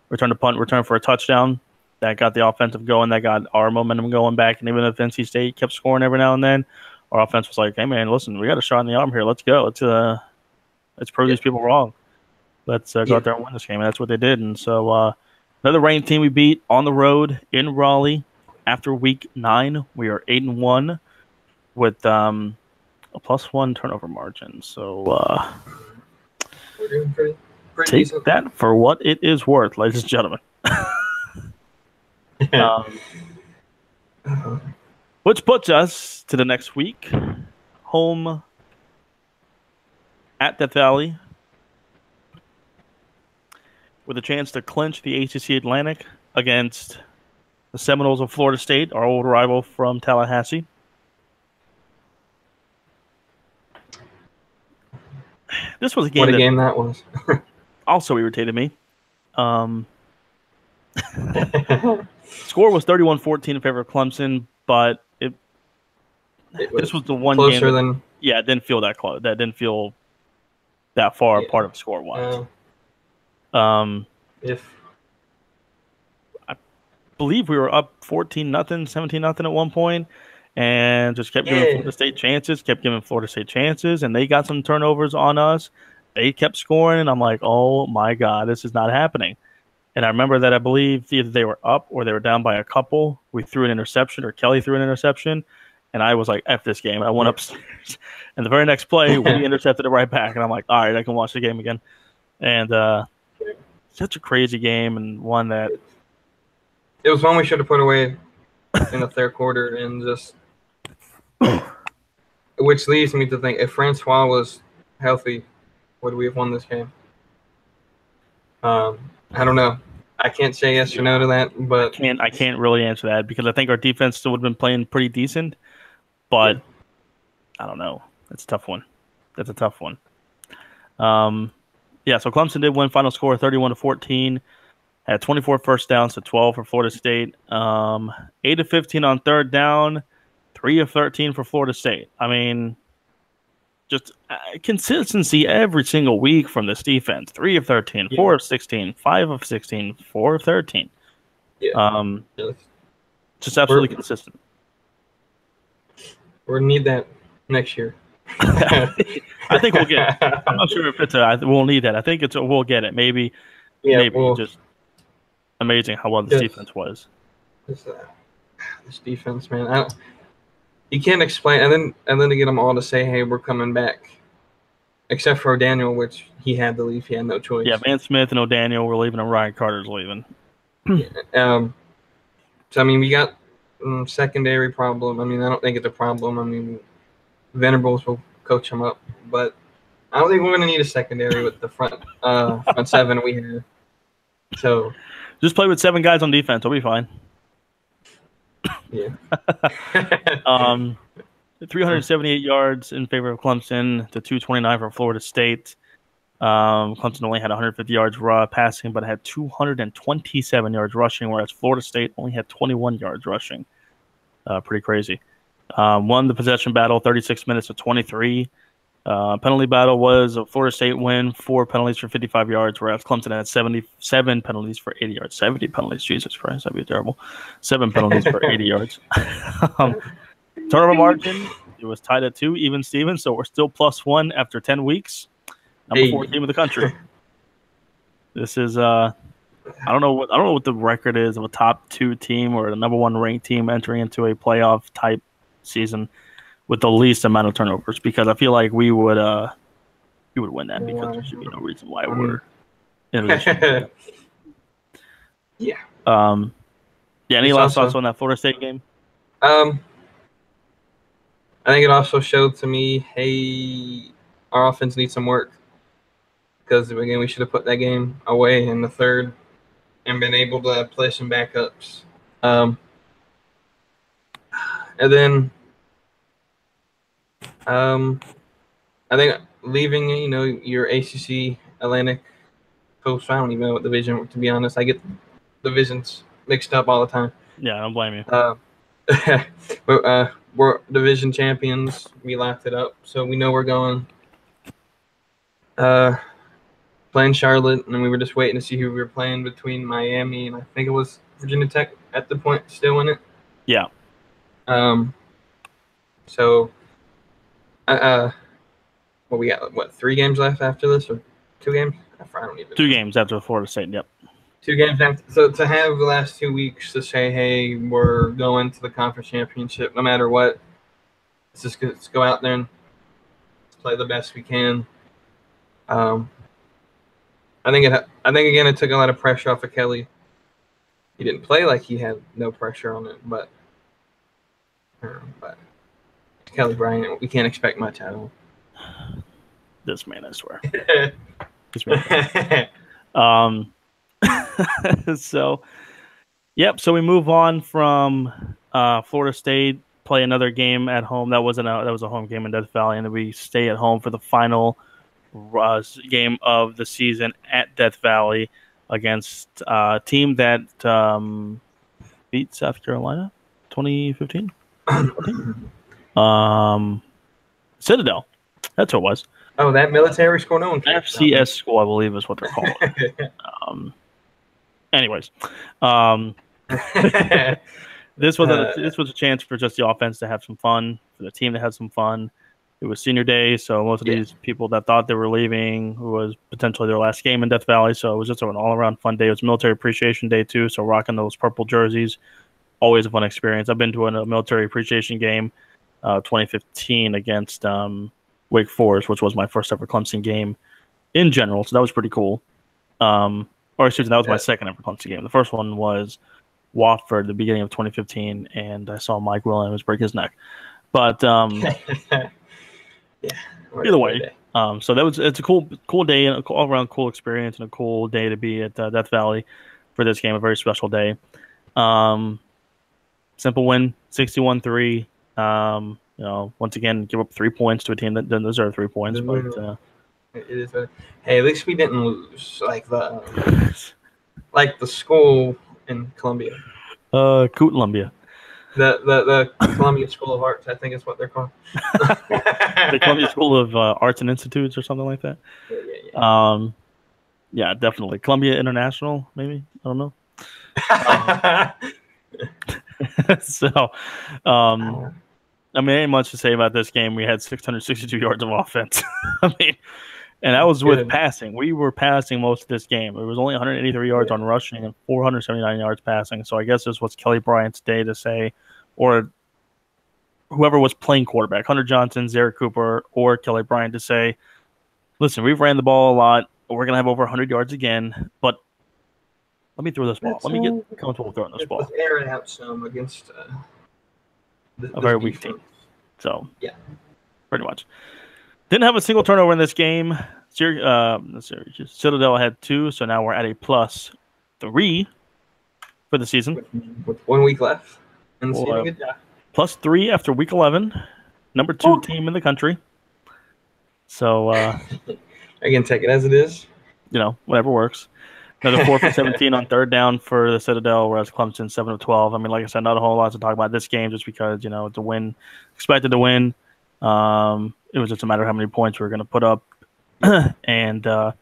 returned a punt return for a touchdown. That got the offensive going. That got our momentum going back. And even if NC State kept scoring every now and then, our offense was like, hey, man, listen, we got a shot in the arm here. Let's go. Let's prove these people wrong. Let's go out there and win this game. And that's what they did. And so another ranked team we beat on the road in Raleigh after week 9. We are 8-1 with a +1 turnover margin. So we're doing pretty take decent. that for what it is worth, ladies and gentlemen. Which puts us to the next week. Home at Death Valley with a chance to clinch the ACC Atlantic against the Seminoles of Florida State, our old rival from Tallahassee. This was a game What a game that was. Also irritated me. Score was 31-14 in favor of Clemson, but this was the one game that, it didn't feel that close. That didn't feel that far apart of score-wise. If I believe we were up 14-0, 17-0 at one point, and just kept giving Florida State chances, and they got some turnovers on us. They kept scoring, and I'm like, oh my God, this is not happening. And I remember that I believe either they were up or they were down by a couple. We threw an interception, or Kelly threw an interception, and I was like, F this game. I went upstairs, and the very next play, we intercepted it right back, and I'm like, all right, I can watch the game again. And such a crazy game, and one that it was one we should have put away in the third quarter, and just which leads me to think, if Francois was healthy, would we have won this game? I don't know. I can't say yes or no to that, but I can't really answer that because I think our defense still would have been playing pretty decent, but I don't know. That's a tough one. That's a tough one. Yeah, so Clemson did win. Final score 31-14. Had 24 first downs to 12 for Florida State. 8 of 15 on third down. 3 of 13 for Florida State. I mean, just consistency every single week from this defense. 3 of 13, 4 of 16, 5 of 16, 4 of 13. Yeah. Just absolutely consistent. We're gonna need that next year. I think we'll get it. I'm not sure if we'll need that. I think we'll get it. Maybe just amazing how well this defense was. This defense, man. You can't explain, and then to get them all to say, "Hey, we're coming back," except for O'Daniel, which he had to leave. He had no choice. Yeah, Van Smith and O'Daniel were leaving, and Ryan Carter's leaving. So I mean, we got secondary problem. I mean, I don't think it's a problem. I mean, Venables will coach him up, but I don't think we're going to need a secondary with the front seven we have. So just play with 7 guys on defense. We'll be fine. Yeah. 378 yards in favor of Clemson to 229 for Florida State. Clemson only had 150 yards passing, but had 227 yards rushing, whereas Florida State only had 21 yards rushing. Pretty crazy. Won the possession battle 36 minutes to 23. Penalty battle was a Florida State win, 4 penalties for 55 yards, whereas Clemson had 77 penalties for 80 yards. 70 penalties, Jesus Christ, that'd be terrible. 7 penalties for 80 yards. Turnover margin, it was tied at 2, even Steven, so we're still +1 after 10 weeks. Number 4 team in the country. This is I don't know what the record is of a top 2 team or the number 1 ranked team entering into a playoff type season with the least amount of turnovers, because I feel like we would win that because there should be no reason why we're in a Yeah. Any last thoughts on that Florida State game? I think it also showed to me, hey, our offense needs some work. Because, again, we should have put that game away in the third and been able to play some backups. And then I think leaving, your ACC Atlantic Coast, I don't even know what division, to be honest. I get divisions mixed up all the time. Yeah, I don't blame you. We're division champions. We locked it up, so we know we're going. Playing Charlotte, and we were just waiting to see who we were playing between Miami and I think it was Virginia Tech at the point, still in it. Yeah. So, we got 3 games left after this, or 2 games? I don't even. 2 games after Florida State. Yep. 2 games after. So to have the last 2 weeks to say, hey, we're going to the conference championship, no matter what. Let's go out there and play the best we can. I think again it took a lot of pressure off of Kelly. He didn't play like he had no pressure on it, but Kelly Bryant, we can't expect much out of him. This man, I swear. This man. So we move on from Florida State, play another game at home. That was a home game in Death Valley, and then we stay at home for the final game of the season at Death Valley against a team that beat South Carolina 2015. Citadel. That's what it was. Oh, that military school? No one cares. FCS school, I believe, is what they're called. Anyways, this was a chance for just the offense to have some fun, for the team to have some fun. It was senior day, so most of these people that thought they were leaving, it was potentially their last game in Death Valley, so it was just an all-around fun day. It was Military Appreciation Day, too, so rocking those purple jerseys, always a fun experience. I've been to a Military Appreciation game 2015 against Wake Forest, which was my first ever Clemson game in general, so that was pretty cool. That was my second ever Clemson game. The first one was Wofford, the beginning of 2015, and I saw Mike Williams break his neck. But either way, so it's a cool day and all around cool experience and a cool day to be at Death Valley. for this game, a very special day. Simple win, 61-3. Once again, give up 3 points to a team that doesn't deserve 3 points. But it is. Hey, at least we didn't lose like the school in Columbia. Columbia. The Columbia School of Arts, I think is what they're called. The Columbia School of Arts and Institutes or something like that. Yeah. Yeah, definitely. Columbia International, maybe. I don't know. So, ain't much to say about this game. We had 662 yards of offense. And that was with passing. We were passing most of this game. It was only 183 yards on rushing and 479 yards passing. So I guess this was Kelly Bryant's day to say, or whoever was playing quarterback, Hunter Johnson, Zarek Cooper, or Kelly Bryant, to say, listen, we've ran the ball a lot. We're going to have over 100 yards again, but let me throw this ball. Let me get comfortable throwing this ball. Let's air it out some against a very weak team. So, yeah, pretty much. Didn't have a single turnover in this game. Citadel had 2, so now we're at a +3 for the season. With 1 week left. And good job. +3 after week 11. Number 2 team in the country. So, I can take it as it is. Whatever works. Another 4 for 17 on third down for the Citadel, whereas Clemson 7 of 12. Like I said, not a whole lot to talk about this game just because, it's a win. Expected to win. It was just a matter of how many points we were going to put up. And so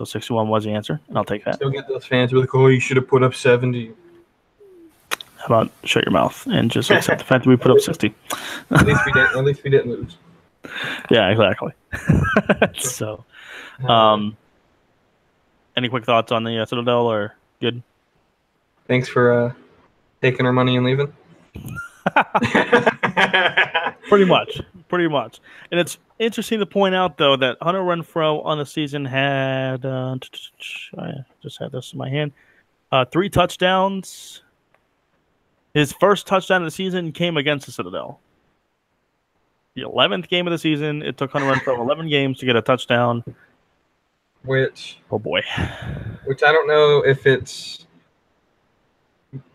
61 was the answer, and I'll take that. Still get those fans with, oh, you should have put up 70. How about shut your mouth and just accept the fact that we put up 60? At least we didn't lose. Yeah, exactly. So, any quick thoughts on the Citadel, or good? Thanks for taking our money and leaving. Pretty much. And it's interesting to point out, though, that Hunter Renfrow on the season had I just had this in my hand, 3 touchdowns. His first touchdown of the season came against the Citadel. The 11th game of the season, it took Hunter Renfrow 11 games to get a touchdown. Which I don't know if it's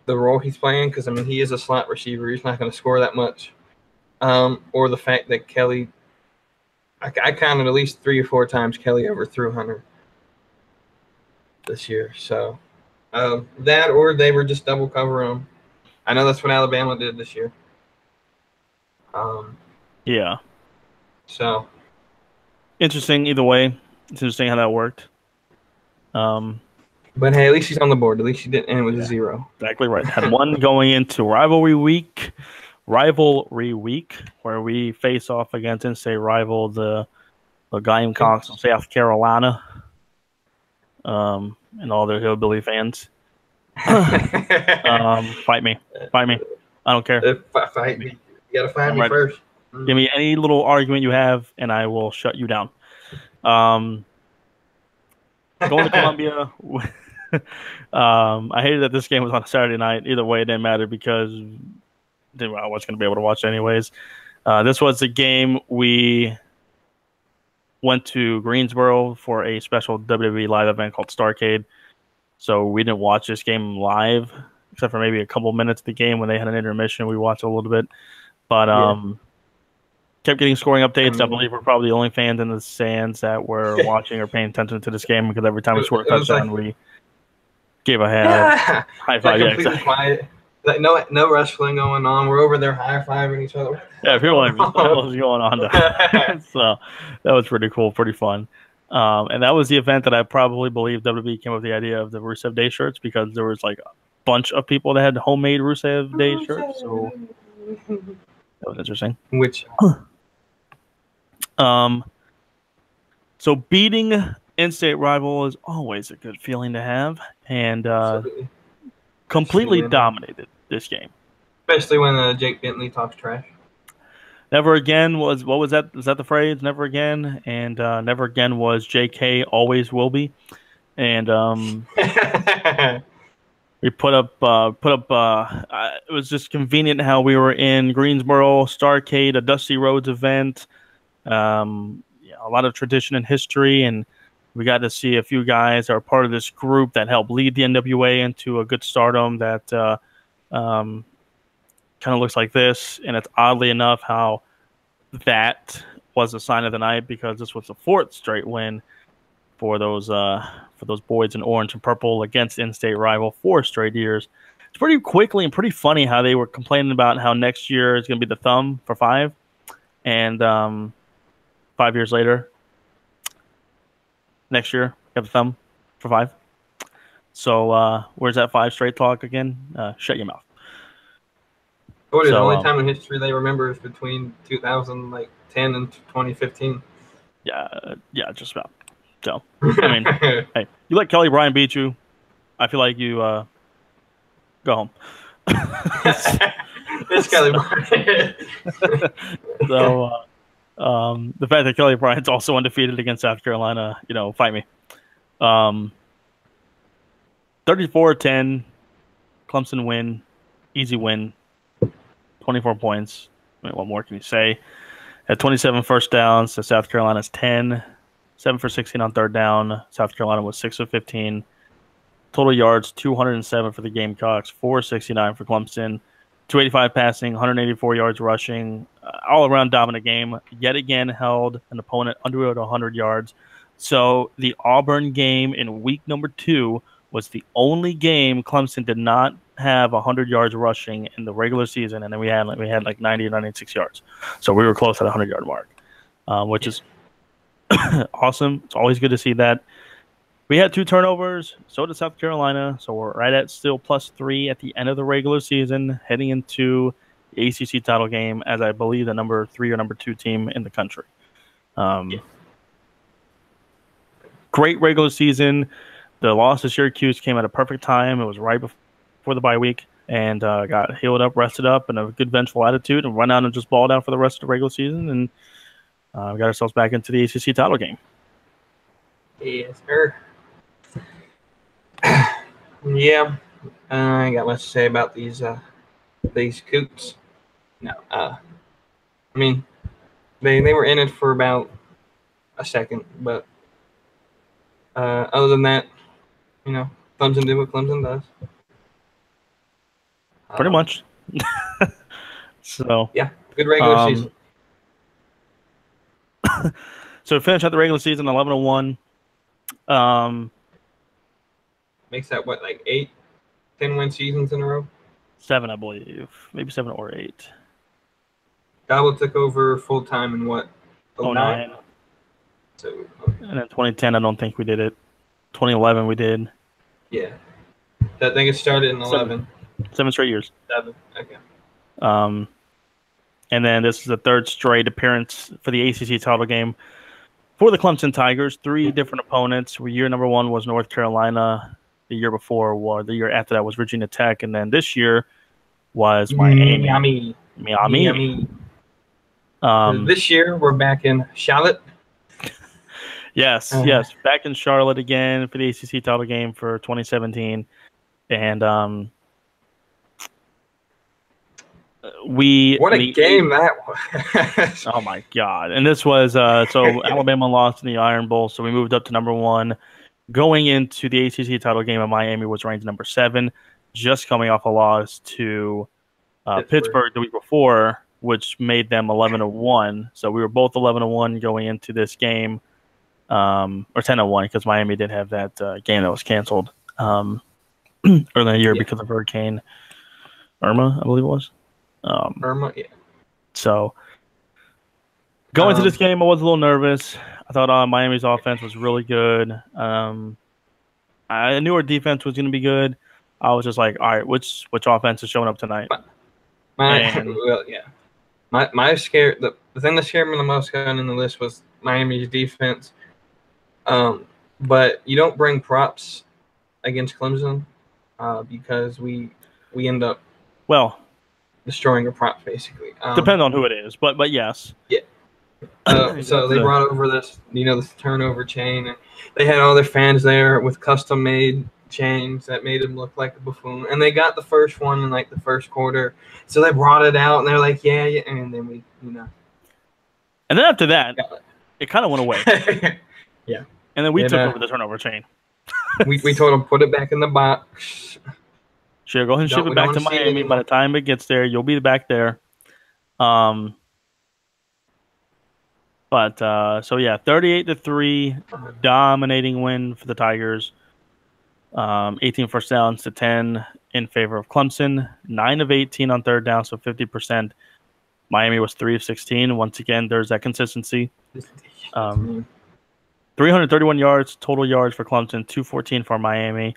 the role he's playing, because he is a slot receiver. He's not going to score that much, or the fact that Kelly. I counted at least 3 or 4 times Kelly overthrew Hunter this year. So that, or they were just double covering him. I know that's what Alabama did this year. Yeah. So interesting either way. It's interesting how that worked. But hey, at least he's on the board. At least he didn't end with a 0. Exactly right. Had 1 going into rivalry week, where we face off against in-state rival the Gamecocks of South Carolina, and all their hillbilly fans. Fight me. I don't care. Fight me. You gotta find me first. Give me any little argument you have, and I will shut you down. Going to Columbia. I hated that this game was on a Saturday night. Either way, it didn't matter because I wasn't going to be able to watch it anyways. This was the game we went to Greensboro for a special WWE live event called Starrcade. So we didn't watch this game live, except for maybe a couple minutes of the game when they had an intermission. We watched a little bit. But kept getting scoring updates. I believe we're probably the only fans in the stands that were watching or paying attention to this game, because every time we scored a touchdown, we gave a high five. Completely quiet. Like no wrestling going on. We're over there high-fiving each other. Yeah, people like, what the hell is going on? So that was pretty cool, pretty fun. And that was the event that I probably believe WWE came up with the idea of the Rusev Day shirts, because there was like a bunch of people that had homemade Rusev Day shirts. So that was interesting. So beating in-state rival is always a good feeling to have, and completely dominated this game. Especially when Jake Bentley talks trash. Never again was, what was that? Is that the phrase? Never again, and never again was JK, always will be. And we put up. It was just convenient how we were in Greensboro, Starrcade, a Dusty Rhodes event. A lot of tradition and history, and We got to see a few guys that are part of this group that helped lead the NWA into a good stardom that kind of looks like this. And it's oddly enough how that was a sign of the night, because this was the 4th straight win for those boys in orange and purple against in-state rival, 4 straight years. It's pretty quickly and pretty funny how they were complaining about how next year is going to be the thumb for 5, and 5 years later, next year, you have the thumb for 5. So where's that 5 straight talk again? Shut your mouth. What is the only time in history they remember is between 2010 and 2015. Yeah, just about. So, I mean, hey, you let Kelly Bryant beat you, I feel like you go home. It's Kelly Bryant. So, the fact that Kelly Bryant's also undefeated against South Carolina, fight me. 34-10, Clemson win, easy win, 24 points. I mean, what more can you say? At 27 first downs to South Carolina's 10, 7 for 16 on third down. South Carolina was 6 of 15. Total yards, 207 for the Gamecocks, 469 for Clemson, 285 passing, 184 yards rushing, all-around dominant game. Yet again held an opponent under 100 yards. So the Auburn game in week number 2 was the only game Clemson did not have 100 yards rushing in the regular season, and then we had like 90 or 96 yards. So we were close at the 100-yard mark, which is awesome. It's always good to see that. We had 2 turnovers, so did South Carolina, so we're right at still +3 at the end of the regular season, heading into the ACC title game as I believe the number 3 or number 2 team in the country. Great regular season. The loss to Syracuse came at a perfect time. It was right before the bye week, and got healed up, rested up, and a good vengeful attitude, and run out and just balled out for the rest of the regular season, and we got ourselves back into the ACC title game. Yes, sir. Yeah, I ain't got much to say about these Cougs. No, I mean, they were in it for about a second, but other than that, Clemson did what Clemson does. Pretty much. So yeah, good regular season. So we finished out the regular season 11-1. Makes that what, like 8, 10-win seasons in a row? 7, I believe, maybe 7 or 8. Gobble took over full time in what? 09. So, and then 2010, I don't think we did it. 2011, we did. Yeah, I think it started in 11. 7 straight years. 7. Okay. And then this is the 3rd straight appearance for the ACC title game for the Clemson Tigers. 3 different opponents. Year number 1 was North Carolina. The year before, or the year after that, was Virginia Tech, and then this year was Miami. This year we're back in Charlotte. Yes, back in Charlotte again for the ACC title game for 2017, and what a game that was! Oh my God! And this was so Alabama lost in the Iron Bowl, so we moved up to number 1. Going into the ACC title game, at Miami was ranked number 7, just coming off a loss to Pittsburgh the week before, which made them 11-1. So we were both 11-1 going into this game, or 10-1 because Miami did have that game that was canceled early in the year because of Hurricane Irma, I believe it was. Irma, yeah. So going into this game, I was a little nervous. I thought Miami's offense was really good. I knew our defense was going to be good. I was just like, all right, which offense is showing up tonight? My scare. The thing that scared me the most going in the list was Miami's defense. But you don't bring props against Clemson because we end up destroying your props basically. Depends on who it is, but yes. Yeah. So they brought over this, this turnover chain, and they had all their fans there with custom-made chains that made him look like a buffoon. And they got the first one in like the first quarter, so they brought it out, and they're like, yeah, and then we, And then after that, it kind of went away. Yeah. And then we took over the turnover chain. we told them put it back in the box. Sure, go ahead and ship it back to Miami. By the time it gets there, you'll be back there. So yeah, 38-3, dominating win for the Tigers. 18 first downs to 10 in favor of Clemson. 9 of 18 on third down, so 50%. Miami was 3 of 16. Once again, there's that consistency. 331 yards, total yards for Clemson, 214 for Miami.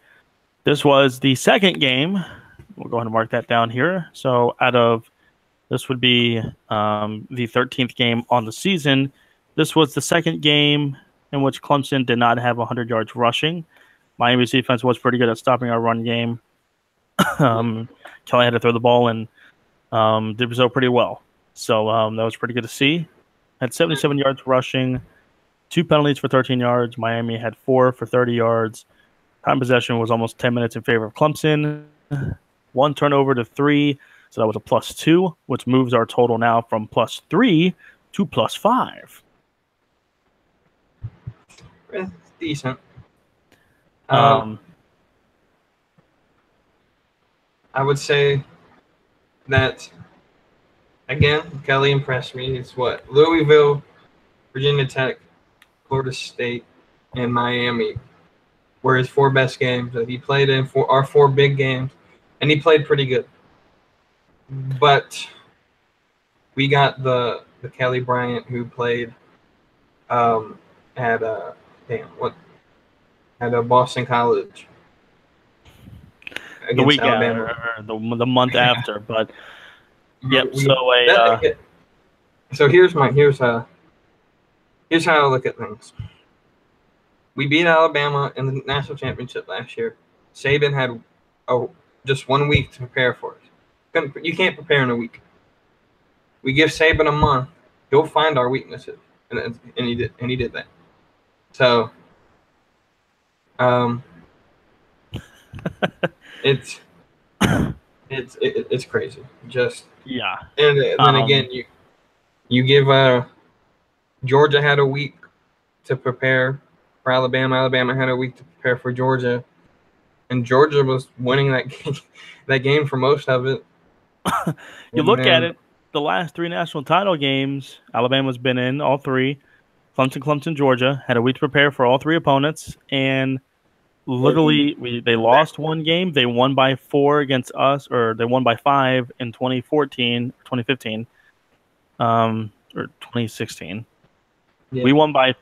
This was the second game. We'll go ahead and mark that down here. So this would be the 13th game on the season. This was the second game in which Clemson did not have 100 yards rushing. Miami's defense was pretty good at stopping our run game. Kelly had to throw the ball and did so pretty well. So that was pretty good to see. Had 77 yards rushing, 2 penalties for 13 yards. Miami had 4 for 30 yards. Time possession was almost 10 minutes in favor of Clemson. 1 turnover to 3, so that was a +2, which moves our total now from +3 to +5. It's decent. Um, I would say that, again, Kelly impressed me. It's what? Louisville, Virginia Tech, Florida State, and Miami were his 4 best games that he played in, our 4 big games, and he played pretty good. But we got the Kelly Bryant who played at Boston College the week Alabama. or the month after, but yep. So here's how I look at things. We beat Alabama in the national championship last year. Saban had just 1 week to prepare for it. You can't prepare in a week. We give Saban a month, he'll find our weaknesses, and he did that. So, it's crazy. Just yeah. And then again, you give Georgia had a week to prepare for Alabama. Alabama had a week to prepare for Georgia, and Georgia was winning that game for most of it. You look at it, the last 3 national title games, Alabama's been in all 3. Clemson, Georgia had a week to prepare for all 3 opponents, and literally they lost 1 game. They won by 4 against us, or they won by 5 in 2015, or 2016. Yeah. We won by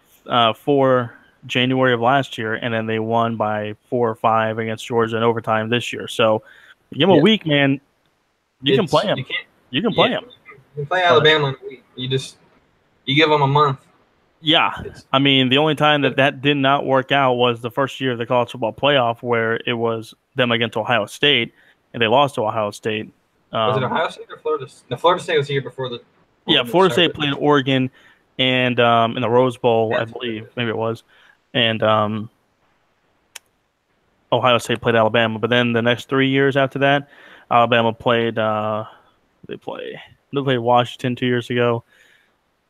4 January of last year, and then they won by 4 or 5 against Georgia in overtime this year. So you give them a week, man. You can play them. You can play them. You can play Alabama in a week. You give them a month. Yeah. I mean, the only time that did not work out was the first year of the college football playoff, where it was them against Ohio State, and they lost to Ohio State. Was it Ohio State or Florida? No, Florida State was the year before the. Yeah, Florida State played Oregon, and in the Rose Bowl, I believe, maybe it was, and Ohio State played Alabama. But then the next 3 years after that, Alabama played. They played Washington 2 years ago,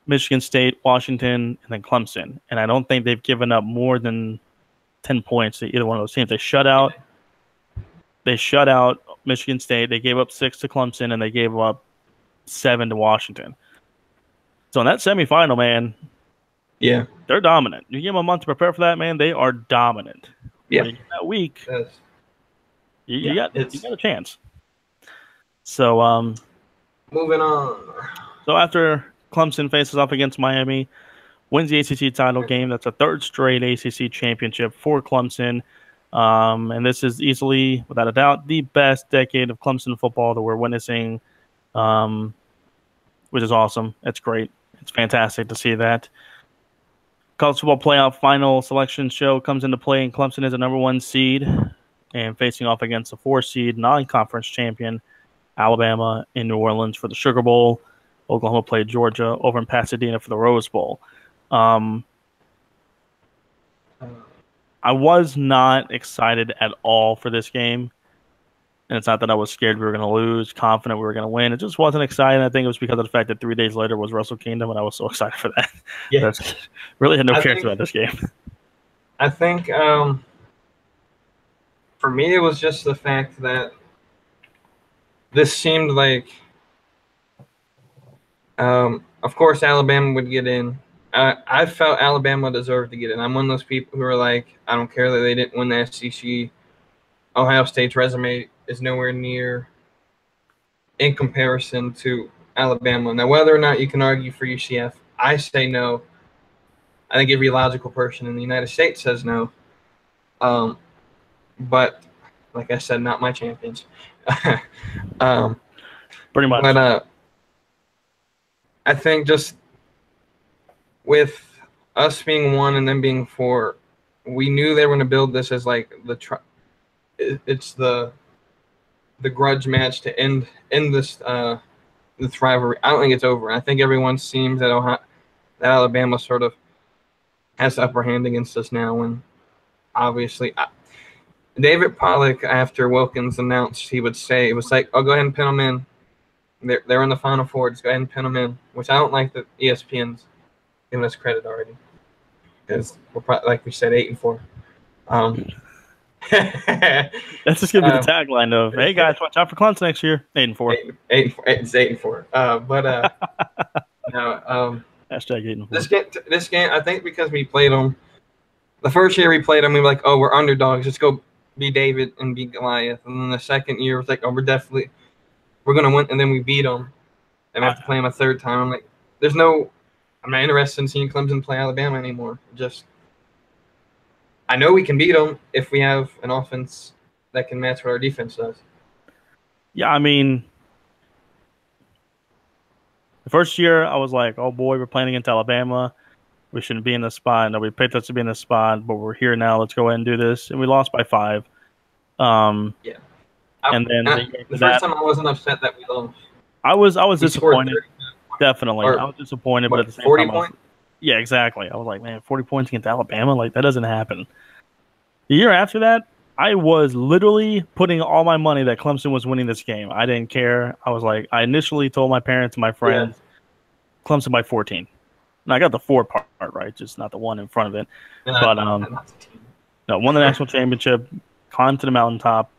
Michigan State, Washington, and then Clemson. And I don't think they've given up more than 10 points to either one of those teams. They shut out Michigan State. They gave up 6 to Clemson, and they gave up 7 to Washington. So in that semifinal, man, yeah, they're dominant. You give them a month to prepare for that, man, they are dominant. Yeah, that week, you got a chance. So moving on. So after Clemson faces off against Miami, wins the ACC title game. That's a 3rd straight ACC championship for Clemson. And this is easily, without a doubt, the best decade of Clemson football that we're witnessing, which is awesome. It's great. It's fantastic to see that. College football playoff final selection show comes into play, and Clemson is a #1 seed and facing off against a 4 seed non-conference champion, Alabama, in New Orleans for the Sugar Bowl. Oklahoma played Georgia over in Pasadena for the Rose Bowl. I was not excited at all for this game. And it's not that I was scared we were going to lose, confident we were going to win. It just wasn't exciting. I think it was because of the fact that 3 days later was Wrestle Kingdom, and I was so excited for that. Yeah. Really had no cares about this game. I think for me it was just the fact that this seemed like, of course, Alabama would get in. I felt Alabama deserved to get in. I'm one of those people who are like, I don't care that they didn't win the SEC. Ohio State's resume is nowhere near in comparison to Alabama. Now, whether or not you can argue for UCF, I say no. I think every logical person in the United States says no. But like I said, not my champions. Pretty much. But I think just with us being 1 and them being 4, we knew they were going to build this as like it's the grudge match to end this this rivalry. I don't think it's over. I think everyone seems that Alabama sort of has the upper hand against us now. When obviously David Pollock, after Wilkins announced, he would say it was like, "Oh, go ahead and pin them in. They're in the Final Four. Just go ahead and pin them in." Which I don't like that ESPN's giving us credit already, because we're probably, like we said, 8-4. That's just gonna be the tagline of, "Hey guys, watch out for Clemson next year." 8-4. It's 8-4. No. Hashtag 8-4. This game, I think, because we played them the first year we played them, we were like, "Oh, we're underdogs. Let's go be David and be Goliath." And then the second year was like, "Oh, we're gonna win." And then we beat them, and I have to play them a third time. I'm like, I'm not interested in seeing Clemson play Alabama anymore. I know we can beat them if we have an offense that can match what our defense does. Yeah, I mean, the first year I was like, "Oh boy, we're playing against Alabama. We shouldn't be in this spot. Nobody picked us to be in this spot, but we're here now. Let's go ahead and do this." And we lost by 5. Yeah. And then the first time I wasn't upset that we lost. I was disappointed. Definitely, I was disappointed, but at the same 40 time, points? Yeah, exactly. I was like, man, 40 points against Alabama, like that doesn't happen. The year after that, I was literally putting all my money that Clemson was winning this game. I didn't care. I was like, I initially told my parents and my friends, Clemson by 14. And I got the 4 part right, just not the 1 in front of it. But won the national championship, climbed to the mountaintop,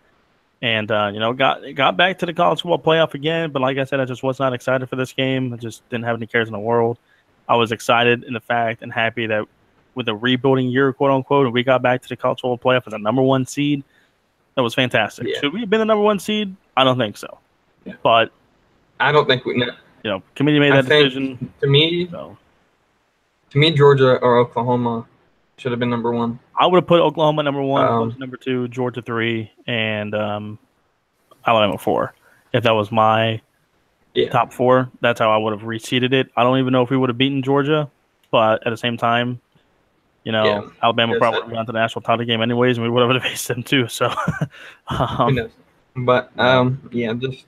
and got back to the college football playoff again. But like I said, I just was not excited for this game. I just didn't have any cares in the world. I was excited in the fact and happy that with a rebuilding year, quote unquote, and we got back to the college football playoff as a number 1 seed. That was fantastic. Yeah. Should we have been the number 1 seed? I don't think so. Yeah. But I don't think we. Committee made that decision. To me, Georgia or Oklahoma should have been number 1. I would have put Oklahoma number 1, Clemson number 2, Georgia 3, and Alabama 4. If that was my top 4, that's how I would have reseeded it. I don't even know if we would have beaten Georgia, but at the same time, Alabama probably would have gone to the national title game anyways, and we would have faced them too. So, but it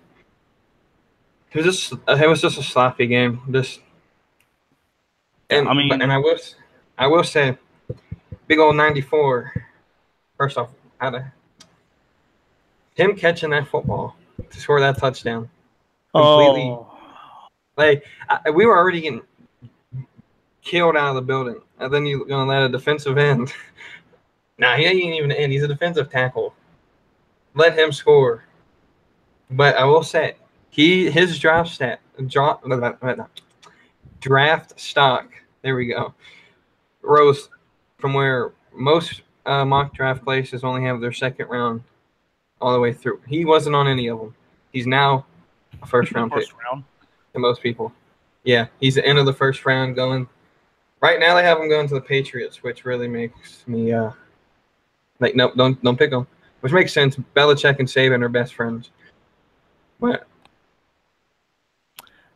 was just a sloppy game. I will say, big old 94. First off, him catching that football to score that touchdown, completely. We were already getting killed out of the building, and then you're gonna let a defensive end. Nah, he ain't even an end. He's a defensive tackle. Let him score. But I will say, his draft stock. There we go. Rose from where most mock draft places only have their second round all the way through. He wasn't on any of them. He's now a first round pick to most people. Yeah, he's the end of the first round going. Right now they have him going to the Patriots, which really makes me nope, don't pick him. Which makes sense. Belichick and Saban are best friends. But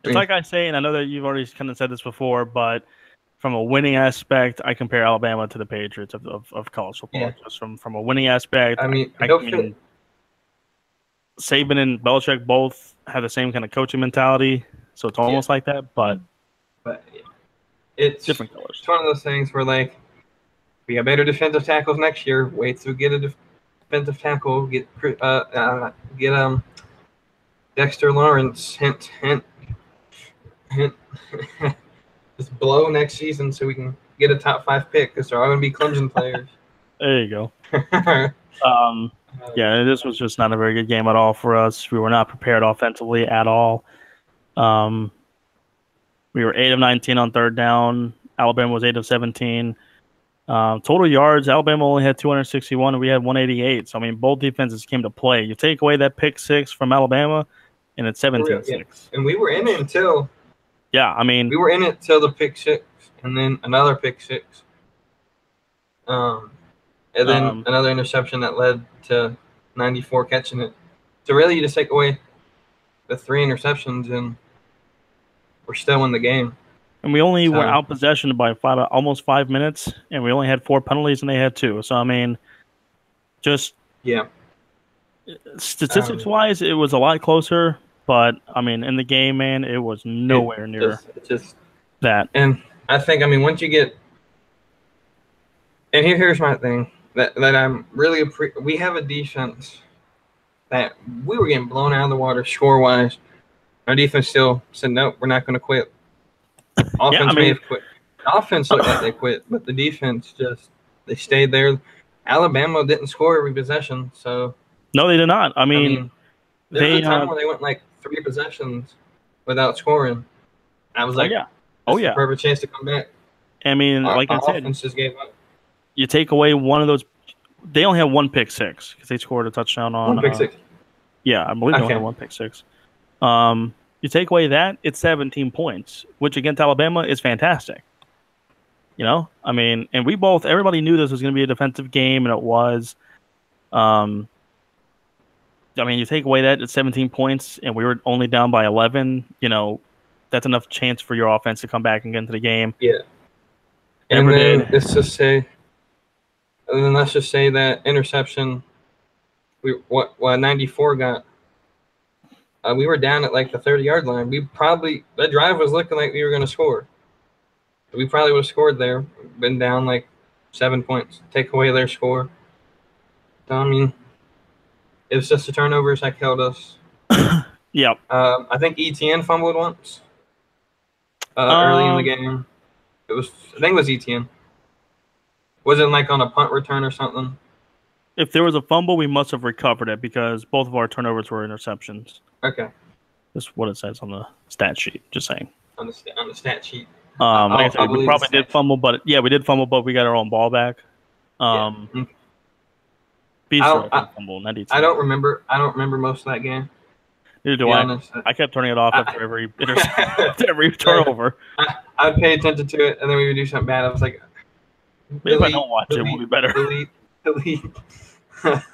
it's like I say, and I know that you've already kind of said this before, but from a winning aspect, I compare Alabama to the Patriots of college football. Yeah. Just from a winning aspect, I mean Saban and Belichick both have the same kind of coaching mentality, so it's almost like that. But it's different colors. It's one of those things where, like, we got better defensive tackles next year. Wait till we get a defensive tackle. Get Dexter Lawrence. Hint. Just blow next season so we can get a top 5 pick because they're all going to be Clemson players. There you go. Yeah, this was just not a very good game at all for us. We were not prepared offensively at all. We were 8 of 19 on third down. Alabama was 8 of 17. Total yards, Alabama only had 261, and we had 188. So, I mean, both defenses came to play. You take away that pick six from Alabama, and it's 17-6. Yeah. And we were in it until we were in it till the pick six, and then another pick six. And then another interception that led to 94 catching it. So really, you just take away the 3 interceptions, and we're still in the game. And we only were out possession by almost 5 minutes, and we only had 4 penalties, and they had 2. So, I mean, just statistics-wise, it was a lot closer. But, I mean, in the game, man, it was nowhere near that. And I think, I mean, once you get – and here's my thing that I'm really – we have a defense that we were getting blown out of the water score-wise. Our defense still said, nope, we're not going to quit. Offense may have quit. The offense looked like they quit, but the defense they stayed there. Alabama didn't score every possession, so no, they did not. I mean there was a time where they went like 3 possessions without scoring. I was like, perfect chance to come back. I mean, like I said, offense just gave up. You take away one of those. They only have 1 pick six because they scored a touchdown on 1 pick six. Yeah, I believe they only have 1 pick six. You take away that, it's 17 points, which against Alabama is fantastic. You know, I mean, and everybody knew this was going to be a defensive game, and it was. I mean, you take away that, it's 17 points, and we were only down by 11. You know, that's enough chance for your offense to come back and get into the game. Yeah. And then let's just say that interception, 94 got. We were down at like the 30-yard line. That drive was looking like we were going to score. We probably would have scored there, been down like 7 points, take away their score. So, I mean, it was just the turnovers that killed us. Yep. I think ETN fumbled once early in the game. I think it was ETN. Was it like on a punt return or something? If there was a fumble, we must have recovered it because both of our turnovers were interceptions. Okay. That's what it says on the stat sheet. Just saying. On the stat sheet. Like I said, we probably did fumble, but we did fumble, but we got our own ball back. Fumble, I don't remember most of that game. Neither do I. I kept turning it off after every every turnover. I'd pay attention to it, and then we would do something bad. I was like, maybe if I don't watch it, we'll be better. Delete. Just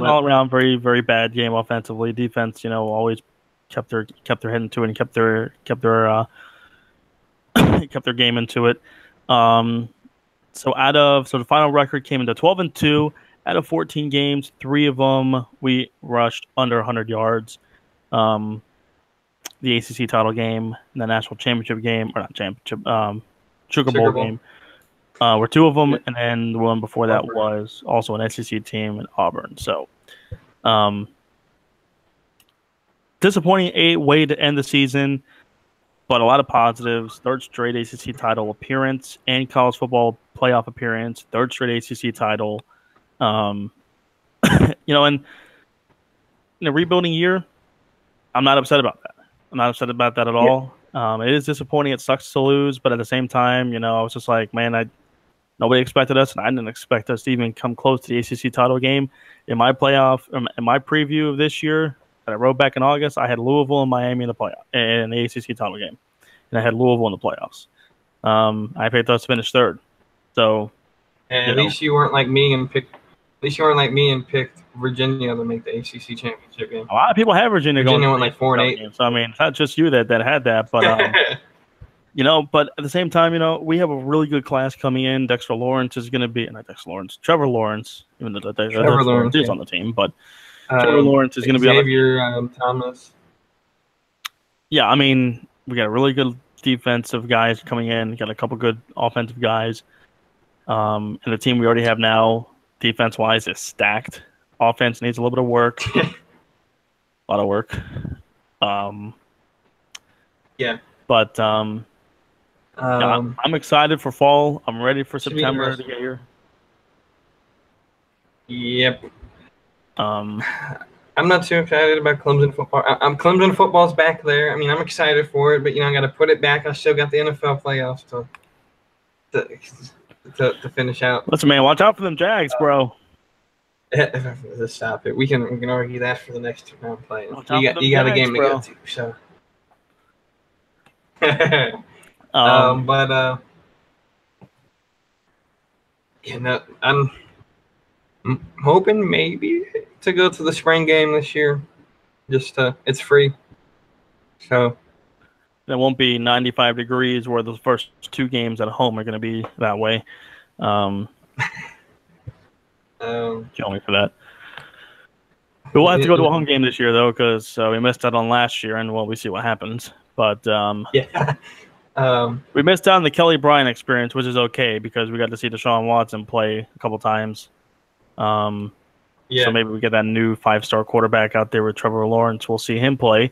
an all-around very, very bad game offensively. Defense, always kept their head into it and kept their game into it. So the final record came into 12-2 out of 14 games. 3 of them we rushed under 100 yards. The ACC title game, the national championship game, or not championship, Sugar Bowl game. Were 2 of them, and then the one before that was also an SEC team in Auburn. So, disappointing way to end the season, but a lot of positives. 3rd straight ACC title appearance and college football playoff appearance. 3rd straight ACC title. And in a rebuilding year, I'm not upset about that. I'm not upset about that at all. It is disappointing. It sucks to lose, but at the same time, I was just like, man, nobody expected us, and I didn't expect us to even come close to the ACC title game. In my preview of this year that I wrote back in August, I had Louisville and Miami in the playoff in the ACC title game, and I had Louisville in the playoffs. I picked us to finish 3rd. So, at least you weren't like me and picked. At least you weren't like me and picked Virginia to make the ACC championship game. A lot of people have Virginia going. Virginia went like 4-8. So I mean, it's not just you that had that, but. But at the same time, we have a really good class coming in. Trevor Lawrence, even though Trevor Lawrence is on the team, but Trevor Lawrence is going to be Xavier Thomas. Yeah, I mean, we got a really good defensive guys coming in. We got a couple good offensive guys. And the team we already have now, defense-wise, is stacked. Offense needs a little bit of work. A lot of work. Yeah. But Yeah, I'm excited for fall. I'm ready for Should be September to interesting. get here. Yep. Um, I'm not too excited about Clemson football. Clemson football's back there. I mean, I'm excited for it, but I got to put it back. I still got the NFL playoffs to finish out. listen, man, watch out for them Jags, bro. Let's stop it. We can argue that for the next 2 round play. Watch out for them You got a Jags, game to bro. go to, so. I'm hoping maybe to go to the spring game this year. It's free, so It won't be 95 degrees where the first 2 games at home are going to be that way. Kill me for that. But we'll have to go to a home game this year, though, because we missed out on last year, and, well, we see what happens. But yeah. We missed out on the Kelly Bryant experience, which is okay because we got to see Deshaun Watson play a couple times. So maybe we get that new 5-star quarterback out there with Trevor Lawrence. We'll see him play.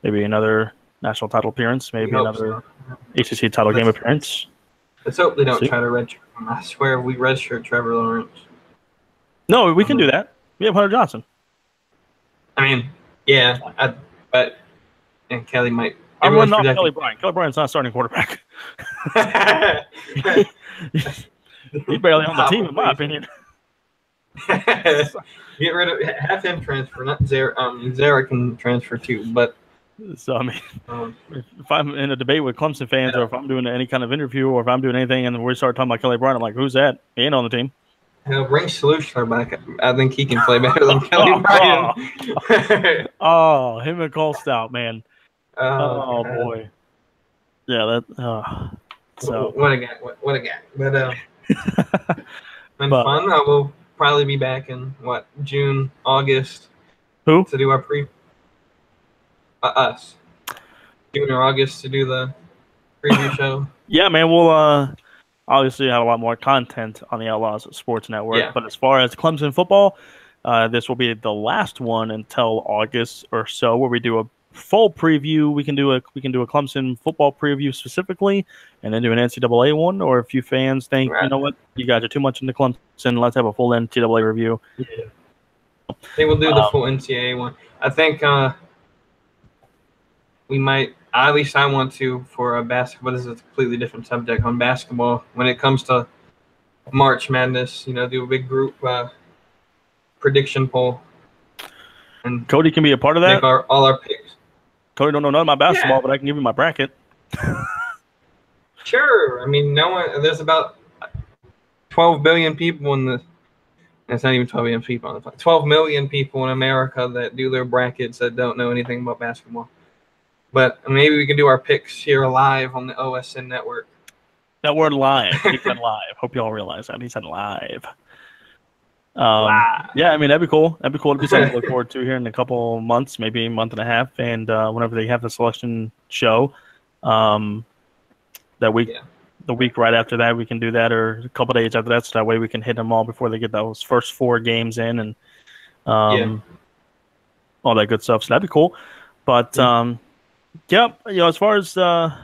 Maybe another national title appearance. Maybe another ACC title game appearance. Let's hope they don't try to redshirt him. I swear we redshirt Trevor Lawrence. No, we can do that. We have Hunter Johnson. I mean, yeah, and Kelly might. I'm running off Kelly Bryant. Kelly Bryant's not starting quarterback. He's barely on the team, in my opinion. Get rid of, have him transfer, not Zara. Zara can transfer too, but. So I mean, if I'm in a debate with Clemson fans, or if I'm doing any kind of interview, or if I'm doing anything, and we start talking about Kelly Bryant, I'm like, "Who's that? He ain't on the team." Bring Solution back. I think he can play better than Kelly Bryant. Oh, him and Cole Stout, man. Oh God. boy. Yeah, that. So what a guy! What a guy! But been fun. I will probably be back in June, August. Who to do our us. June or August to do the preview show. Yeah, man. We'll obviously have a lot more content on the Outlaws Sports Network. Yeah. But as far as Clemson football, this will be the last one until August or so, where we do a full preview. We can do a Clemson football preview specifically, and then do an NCAA one. Or if you fans think, you know what, you guys are too much into Clemson, let's have a full NCAA review. Yeah. I think we'll do the full NCAA one. I think we might. At least I want to for a basketball. This is a completely different subject on basketball. When it comes to March Madness, do a big group prediction poll. And Cody can be a part of that. Make all our picks. Cody don't know none of my basketball, but I can give you my bracket. Sure. I mean, there's about 12 billion people in the. It's not even 12 billion people on the planet. 12 million people in America that do their brackets that don't know anything about basketball. But maybe we can do our picks here live on the OSN network. That word live. He said live. Hope you all realize that. He said live. Live. Yeah, I mean, that'd be cool. That'd be cool to be something to look forward to here in a couple months, maybe a month and a half. And whenever they have the selection show, that week, the week right after that, we can do that, or a couple days after that, so that way we can hit them all before they get those first 4 games in and all that good stuff. So that'd be cool. But yep, as far as Clemson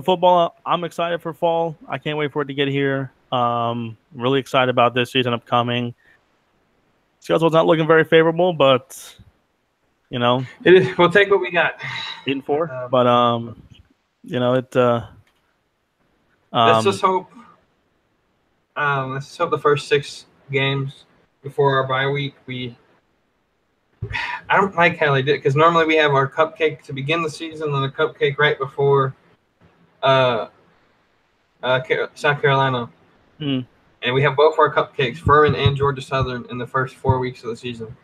football, I'm excited for fall. I can't wait for it to get here. Really excited about this season upcoming. Schedule's not looking very favorable, but it is. We'll take what we got. 8-4, but it. Let's just hope. Let's just hope the first 6 games before our bye week I don't like how they did it, because normally we have our cupcake to begin the season and a cupcake right before South Carolina. And we have both our cupcakes, Furman and Georgia Southern, in the first 4 weeks of the season.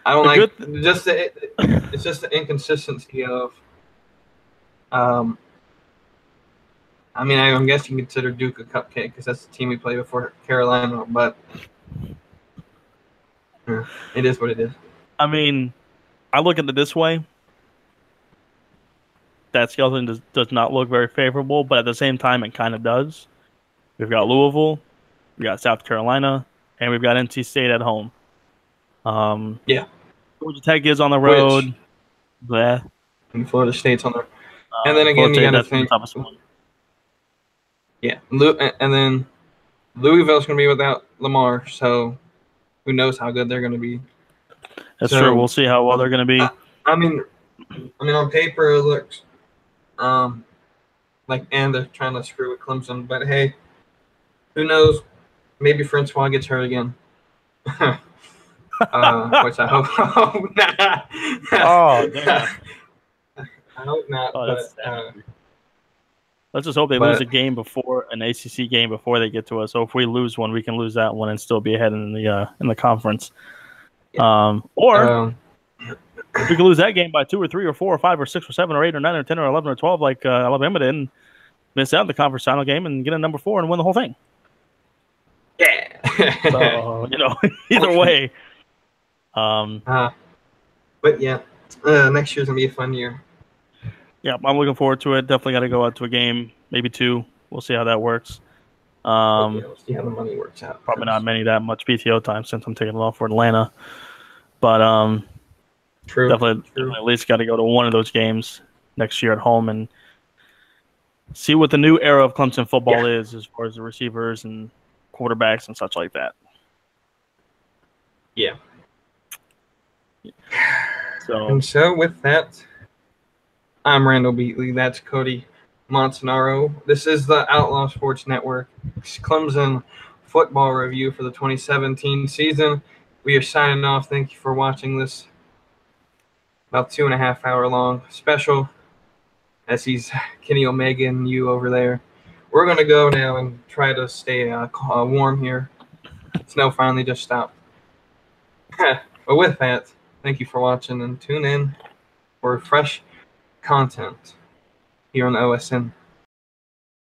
I don't like it's just the inconsistency of. I'm guessing you consider Duke a cupcake because that's the team we played before Carolina, but it is what it is. I mean, I look at it this way. That skeleton does not look very favorable, but at the same time, it kind of does. We've got Louisville, we got South Carolina, and we've got NC State at home. Yeah. Georgia Tech is on the road. And Florida State's on the And then again, you got to That's the think. toughest one. Yeah, and then Louisville's going to be without Lamar, so who knows how good they're going to be. That's true. We'll see how well they're going to be. I mean, on paper it looks like, and they're trying to screw with Clemson, but hey, who knows? Maybe Francois gets hurt again. Which I hope not. Oh, damn. I hope not. Let's just hope they lose a game before an ACC game before they get to us. So if we lose one, we can lose that one and still be ahead in the conference. Yeah. Or if we can lose that game by 2 or 3 or 4 or 5 or 6 or 7 or 8 or 9 or 10 or 11 or 12 like Alabama did, and miss out the conference final game and get a number 4 and win the whole thing. Yeah. So either way. But yeah, next year's gonna be a fun year. Yeah, I'm looking forward to it. Definitely got to go out to a game, maybe 2. We'll see how that works. We'll see how the money works out. Probably not that much PTO time since I'm taking it off for Atlanta. But True. Definitely at least got to go to one of those games next year at home and see what the new era of Clemson football is as far as the receivers and quarterbacks and such like that. Yeah. So with that, I'm Randall Beatley. That's Cody Montanaro. This is the Outlaw Sports Network Clemson football review for the 2017 season. We are signing off. Thank you for watching this about 2.5 hour long special. As he's Kenny Omega and you over there. We're going to go now and try to stay warm here. Snow finally just stopped. But with that, thank you for watching and tune in for fresh content here on the OSN.